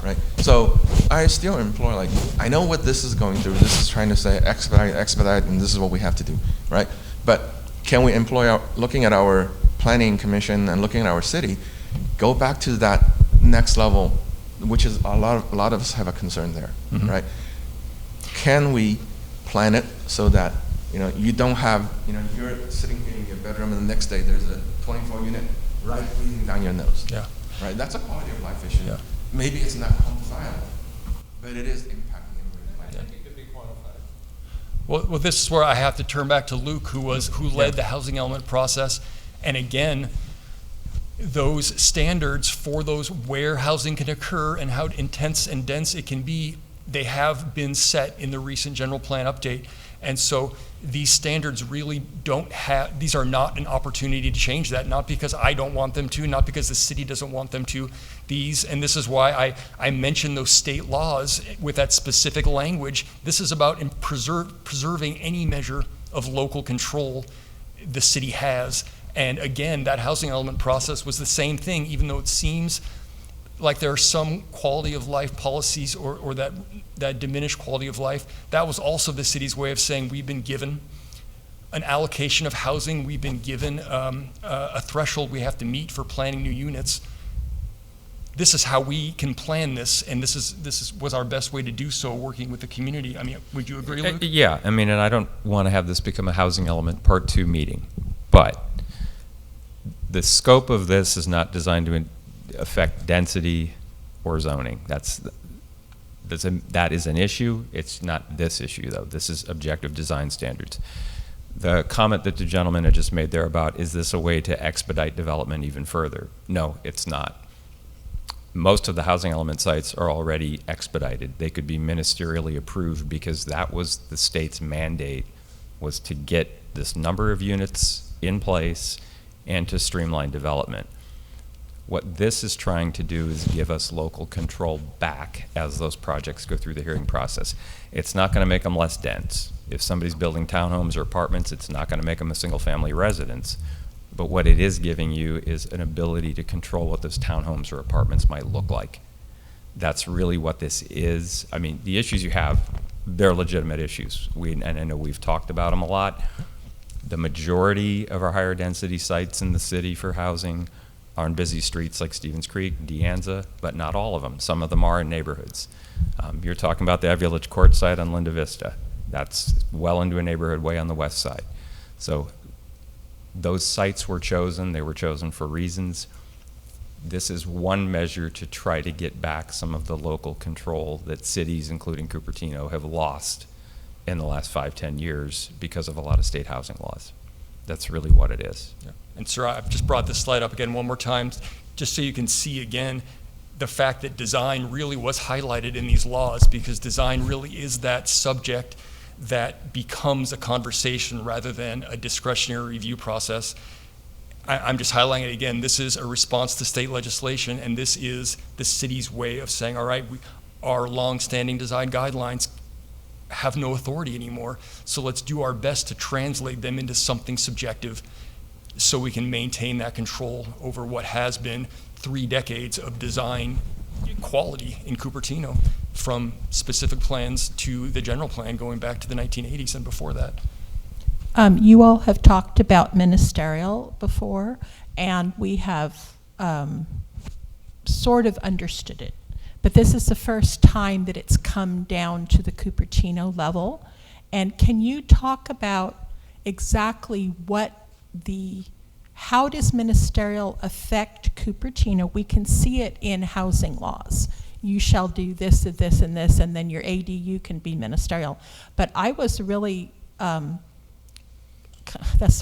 right? So I still implore, I know what this is going through. This is trying to say expedite, and this is what we have to do, right? But can we employ looking at our planning commission and looking at our city, go back to that next level, which is a lot of us have a concern there, right? Can we plan it so that you don't have you're sitting in your bedroom and the next day there's a 24 unit right breathing down your nose, right? That's a quality of life issue. Maybe it's not quantifiable, but it is impacting everybody's life. I think it could be quantified. Well, this is where I have to turn back to Luke, who led the housing element process, and again, those standards for those where housing can occur and how intense and dense it can be, they have been set in the recent general plan update. And so these standards really these are not an opportunity to change that, not because I don't want them to, not because the city doesn't want them to. And this is why I mentioned those state laws with that specific language. This is about preserving any measure of local control the city has. And again, that housing element process was the same thing, even though it seems like there are some quality of life policies or that diminish quality of life. That was also the city's way of saying we've been given an allocation of housing, we've been given a threshold we have to meet for planning new units. this is how we can plan this, and was our best way to do so, working with the community. I mean, would you agree, Luke? Yeah, I mean, and I don't want to have this become a housing element part 2 meeting, but the scope of this is not designed to affect density or zoning. That is an issue. It's not this issue, though. This is objective design standards. The comment that the gentleman had just made there about, is this a way to expedite development even further? No, it's not. Most of the housing element sites are already expedited. They could be ministerially approved because that was the state's mandate, was to get this number of units in place and to streamline development. What this is trying to do is give us local control back as those projects go through the hearing process. It's not going to make them less dense. If somebody's building townhomes or apartments, it's not going to make them a single-family residence. But what it is giving you is an ability to control what those townhomes or apartments might look like. That's really what this is. I mean, the issues you have, they're legitimate issues. And I know we've talked about them a lot. The majority of our higher density sites in the city for housing are in busy streets like Stevens Creek, De Anza, but not all of them. Some of them are in neighborhoods. You're talking about the Evulage Court site on Linda Vista. That's well into a neighborhood way on the west side. So those sites were chosen. They were chosen for reasons. This is one measure to try to get back some of the local control that cities, including Cupertino, have lost in the last 5-10 years because of a lot of state housing laws. That's really what it is. Yeah. And sir, I've just brought this slide up again one more time, just so you can see again the fact that design really was highlighted in these laws, because design really is that subject that becomes a conversation rather than a discretionary review process. I'm just highlighting it again. This is a response to state legislation, and this is the city's way of saying, all right, our long-standing design guidelines have no authority anymore, so let's do our best to translate them into something subjective so we can maintain that control over what has been 3 decades of design quality in Cupertino, from specific plans to the general plan going back to the 1980s and before that. You all have talked about ministerial before, and we have sort of understood it. But this is the first time that it's come down to the Cupertino level. And can you talk about exactly how does ministerial affect Cupertino? We can see it in housing laws. You shall do this and this and this, and then your ADU can be ministerial. But I was really, that's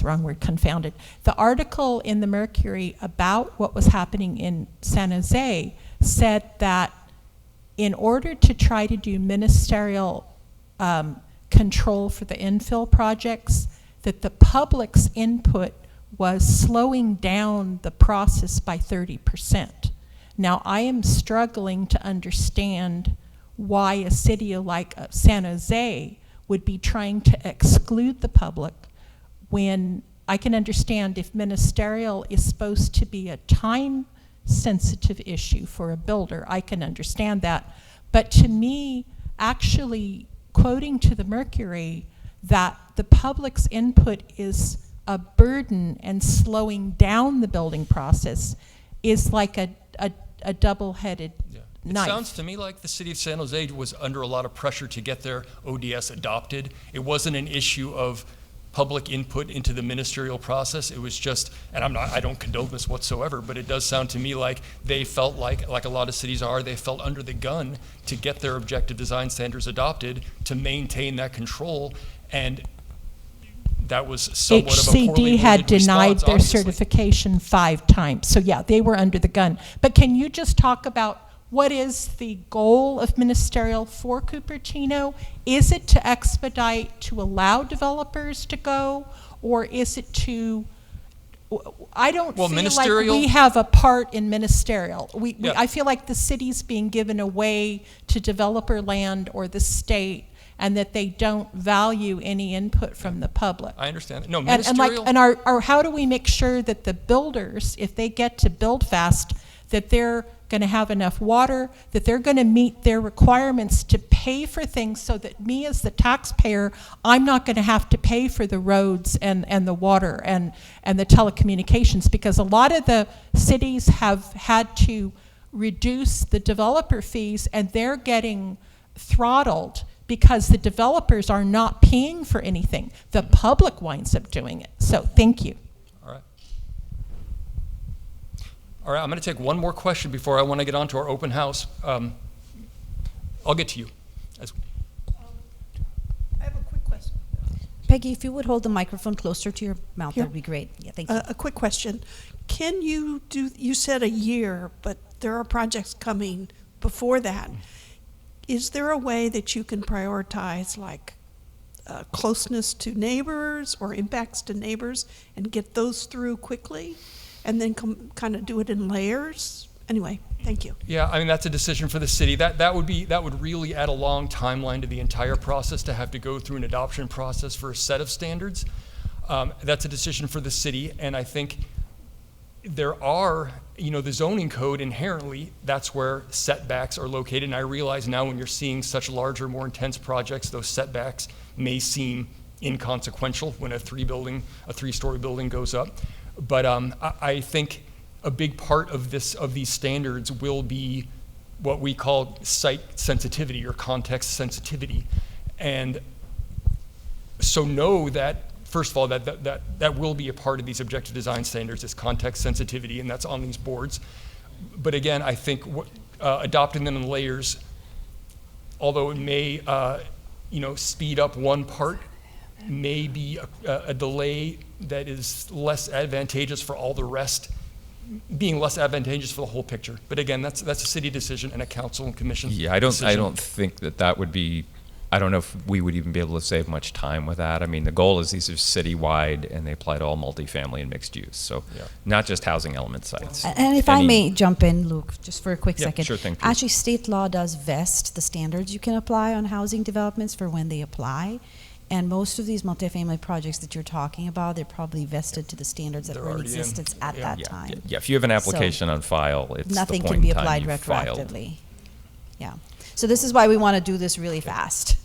the wrong word, confounded. The article in the Mercury about what was happening in San Jose said that in order to try to do ministerial control for the infill projects, that the public's input was slowing down the process by 30%. Now, I am struggling to understand why a city like San Jose would be trying to exclude the public, when I can understand if ministerial is supposed to be a time-sensitive issue for a builder, I can understand that. But to me, actually quoting to the Mercury that the public's input is a burden and slowing down the building process is like a double-headed knife. It sounds to me like the city of San Jose was under a lot of pressure to get their ODS adopted. It wasn't an issue of public input into the ministerial process. It was just, and I don't condone this whatsoever, but it does sound to me like they felt like a lot of cities are, they felt under the gun to get their objective design standards adopted to maintain that control, and that was somewhat of a poorly HCD had worded denied response, their obviously. certification 5 times. So yeah, they were under the gun. But can you just talk about what is the goal of ministerial for Cupertino? Is it to expedite, to allow developers to go, or is it to, I don't feel like we have a part in ministerial. I feel like the city's being given away to developer land or the state, and that they don't value any input from the public. I understand that. No, ministerial. And how do we make sure that the builders, if they get to build fast, that they're going to have enough water, that they're going to meet their requirements to pay for things, so that me as the taxpayer, I'm not going to have to pay for the roads and the water and the telecommunications, because a lot of the cities have had to reduce the developer fees, and they're getting throttled because the developers are not paying for anything. The public winds up doing it. So thank you. All right. All right, I'm going to take one more question before I want to get on to our open house. I'll get to you. I have a quick question. Peggy, if you would hold the microphone closer to your mouth, Here? that would be great. Yeah, thank you. A quick question. Can you do, you said a year, but there are projects coming before that. Is there a way that you can prioritize like closeness to neighbors or impacts to neighbors and get those through quickly and then kind of do it in layers? Anyway, thank you. Yeah, I mean, that's a decision for the city. That would really add a long timeline to the entire process to have to go through an adoption process for a set of standards. That's a decision for the city, and I think there are, the zoning code inherently, that's where setbacks are located. And I realize now when you're seeing such larger, more intense projects, those setbacks may seem inconsequential when a three-story building goes up. But I think a big part of these standards will be what we call site sensitivity or context sensitivity. And so know that, first of all, that will be a part of these objective design standards, is context sensitivity, and that's on these boards. But again, I think adopting them in layers, although it may speed up one part, may be a delay that is less advantageous for all the rest, being less advantageous for the whole picture. But again, that's a city decision and a council and commission Yeah, I don't decision. think that would be, I don't know if we would even be able to save much time with that. I mean, the goal is these are citywide and they apply to all multifamily and mixed use. So Yeah. not just housing element sites. And if I Any- may jump in, Luke, just for a quick Yeah, second. sure thing, please. Actually, state law does vest the standards you can apply on housing developments for when they apply. And most of these multifamily projects that you're talking about, they're probably vested to the standards that They're were in already in. existence at Yeah. that Yeah, time. yeah, if you have an application on file, it's the Nothing point can be in time applied you filed. retroactively. Yeah. So this is why we want to do this really fast.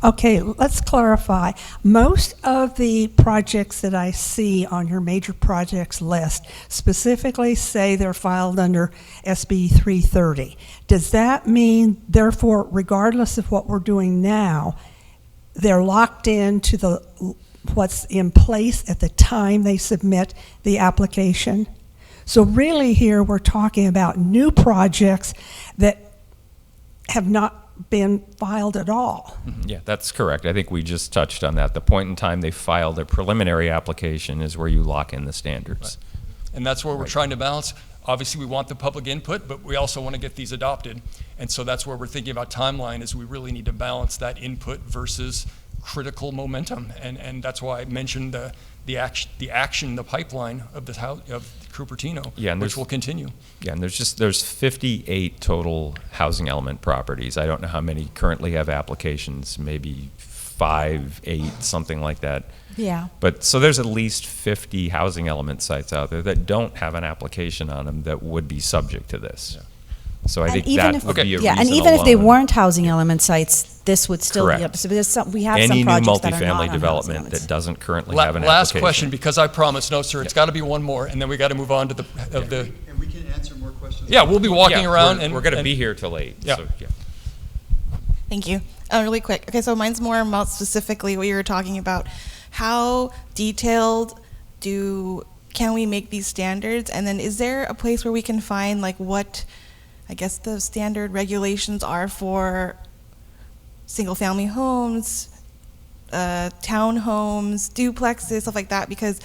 Okay, let's clarify. Most of the projects that I see on your major projects list specifically say they're filed under SB 330. Does that mean, therefore, regardless of what we're doing now, they're locked into what's in place at the time they submit the application? So really here we're talking about new projects that have not been filed at all. Yeah, that's correct. I think we just touched on that. The point in time they file their preliminary application is where you lock in the standards. And that's where we're Right. trying to balance. Obviously, we want the public input, but we also want to get these adopted. And so that's where we're thinking about timeline, is we really need to balance that input versus critical momentum. And that's why I mentioned the action, the pipeline of the house, of Cupertino, Yeah, and which there's- will continue. Yeah, and there's 58 total housing element properties. I don't know how many currently have applications, maybe 5, 8, something like that. Yeah. But so there's at least 50 housing element sites out there that don't have an application on them that would be subject to this. So I And think even that if- would be a Yeah, reason and even if they alone. weren't housing element sites, this would still be Correct. up. So there's we have Any some new projects that are not on multifamily housing development elements. that doesn't currently have an Last application. question, because I promised, no, sir, it's got to be one more, and then we got to move on to the. And we can answer more questions. Yeah, we'll be walking Yeah, around, we're, and we're going to and- be here till 8. Yeah. So, yeah. Thank you. Really quick. Okay, so mine's more about specifically what you were talking about. How detailed can we make these standards? And then is there a place where we can find like what, I guess, the standard regulations are for single-family homes, townhomes, duplexes, stuff like that? Because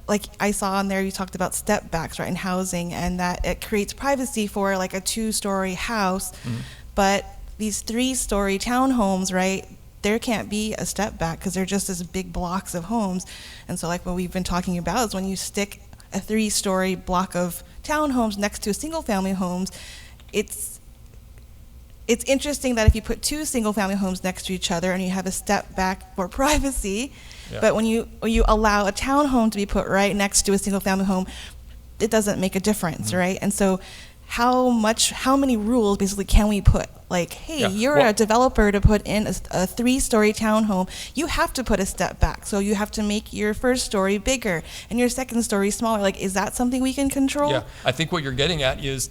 like I saw on there, you talked about step backs, right, in housing, and that it creates privacy for like a 2-story house. But these 3-story townhomes, right, there can't be a step back because they're just as big blocks of homes. And so like what we've been talking about is when you stick a 3-story block of townhomes next to a single-family homes, it's interesting that if you put 2 single-family homes next to each other and you have a step back for privacy, Yeah. but when you allow a townhome to be put right next to a single-family home, it doesn't make a difference, right? And so how many rules basically can we put? Like, hey, Yeah, you're well- a developer to put in a 3-story townhome. You have to put a step back. So you have to make your first story bigger and your second story smaller. Like, is that something we can control? Yeah, I think what you're getting at is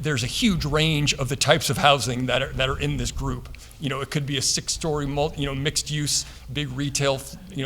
there's a huge range of the types of housing that are in this group. You know, it could be a 6-story, mixed use, big retail,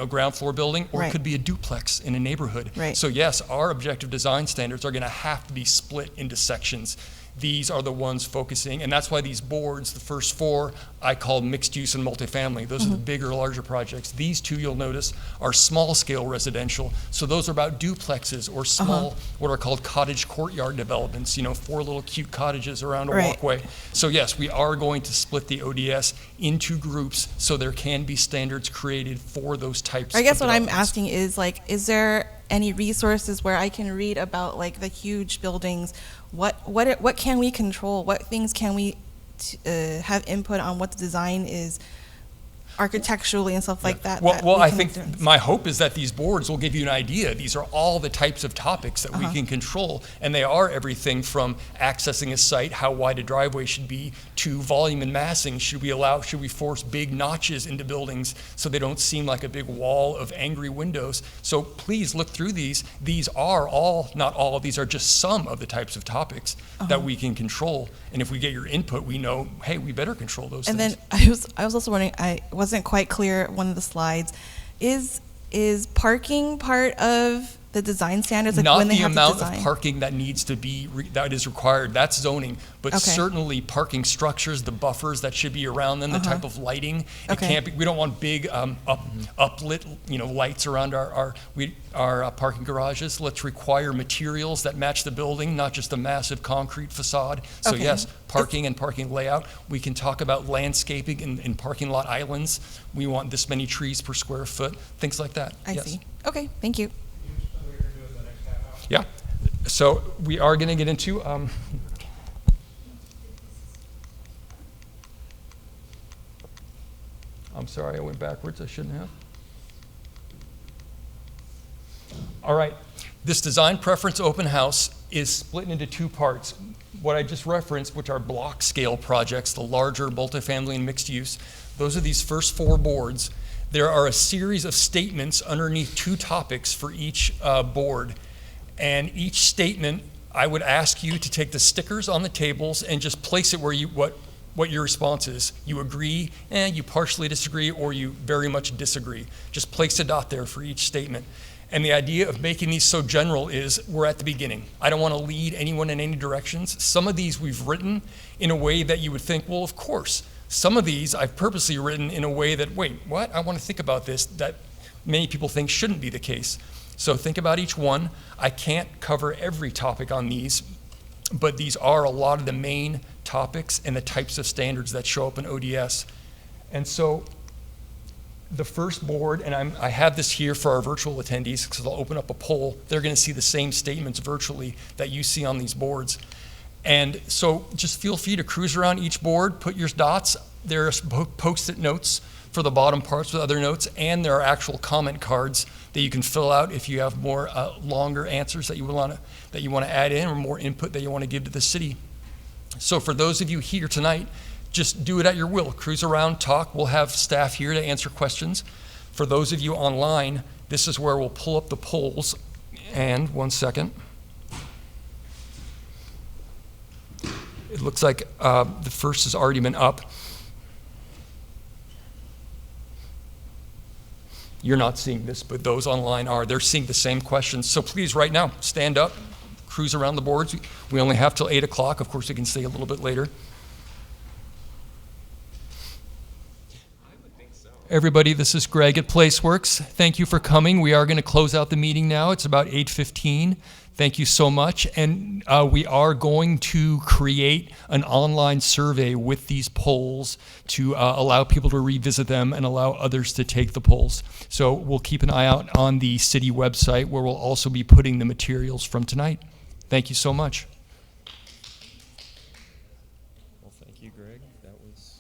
ground floor building, or Right. it could be a duplex in a neighborhood. Right. So yes, our objective design standards are going to have to be split into sections. These are the ones focusing, and that's why these boards, the first 4, I call mixed use and multifamily. Those are the bigger, larger projects. These 2, you'll notice, are small scale residential. So those are about duplexes or small, what are called cottage courtyard developments, 4 little cute cottages around a Right. walkway. So yes, we are going to split the ODS into groups so there can be standards created for those types I guess of what I'm developments. asking is, like, is there any resources where I can read about, like, the huge buildings? What can we control? What things can we have input on what the design is architecturally and stuff like that? Well, that well, we I can think influence? my hope is that these boards will give you an idea. These are all the types of topics that we Uh-huh. can control, and they are everything from accessing a site, how wide a driveway should be, to volume and massing. Should we force big notches into buildings so they don't seem like a big wall of angry windows? So please look through these. These are all, not all, these are just some of the types of topics that we can control. And if we get your input, we know, hey, we better control those And things. then I was also wondering, I wasn't quite clear one of the slides. Is parking part of the design standards? Like, Not when they the have amount to of design? parking that needs to be, that is required, that's zoning. But Okay. certainly parking structures, the buffers that should be around them, the type of lighting. It Okay. can't be, we don't want big uplit, lights around our parking garages. Let's require materials that match the building, not just a massive concrete facade. So Okay. yes, parking and parking layout. We can talk about landscaping and parking lot islands. We want this many trees per square foot, things like that. I Yes. see. Okay, thank you. Yeah, so we are going to get into, I'm sorry, I went backwards, I shouldn't have. All right, this design preference open house is split into 2 parts. What I just referenced, which are block scale projects, the larger multifamily and mixed use, those are these first 4 boards. There are a series of statements underneath 2 topics for each board. And each statement, I would ask you to take the stickers on the tables and just place it where what your response is. You agree, you partially disagree, or you very much disagree. Just place a dot there for each statement. And the idea of making these so general is we're at the beginning. I don't want to lead anyone in any directions. Some of these we've written in a way that you would think, well, of course. Some of these I've purposely written in a way that, wait, what? I want to think about this, that many people think shouldn't be the case. So think about each one. I can't cover every topic on these, but these are a lot of the main topics and the types of standards that show up in ODS. And so the first board, and I have this here for our virtual attendees because I'll open up a poll. They're going to see the same statements virtually that you see on these boards. And so just feel free to cruise around each board, put your dots. There are post-it notes for the bottom parts with other notes, and there are actual comment cards that you can fill out if you have more longer answers that you want to add in, or more input that you want to give to the city. So for those of you here tonight, just do it at your will. Cruise around, talk. We'll have staff here to answer questions. For those of you online, this is where we'll pull up the polls. And 1 second. It looks like the first has already been up. You're not seeing this, but those online are. They're seeing the same questions. So please, right now, stand up, cruise around the boards. We only have till 8 o'clock. Of course, we can stay a little bit later. Everybody, this is Greg at PlaceWorks. Thank you for coming. We are going to close out the meeting now. It's about 8:15. Thank you so much. And we are going to create an online survey with these polls to allow people to revisit them and allow others to take the polls. So we'll keep an eye out on the city website where we'll also be putting the materials from tonight. Thank you so much. Well, thank you, Greg. That was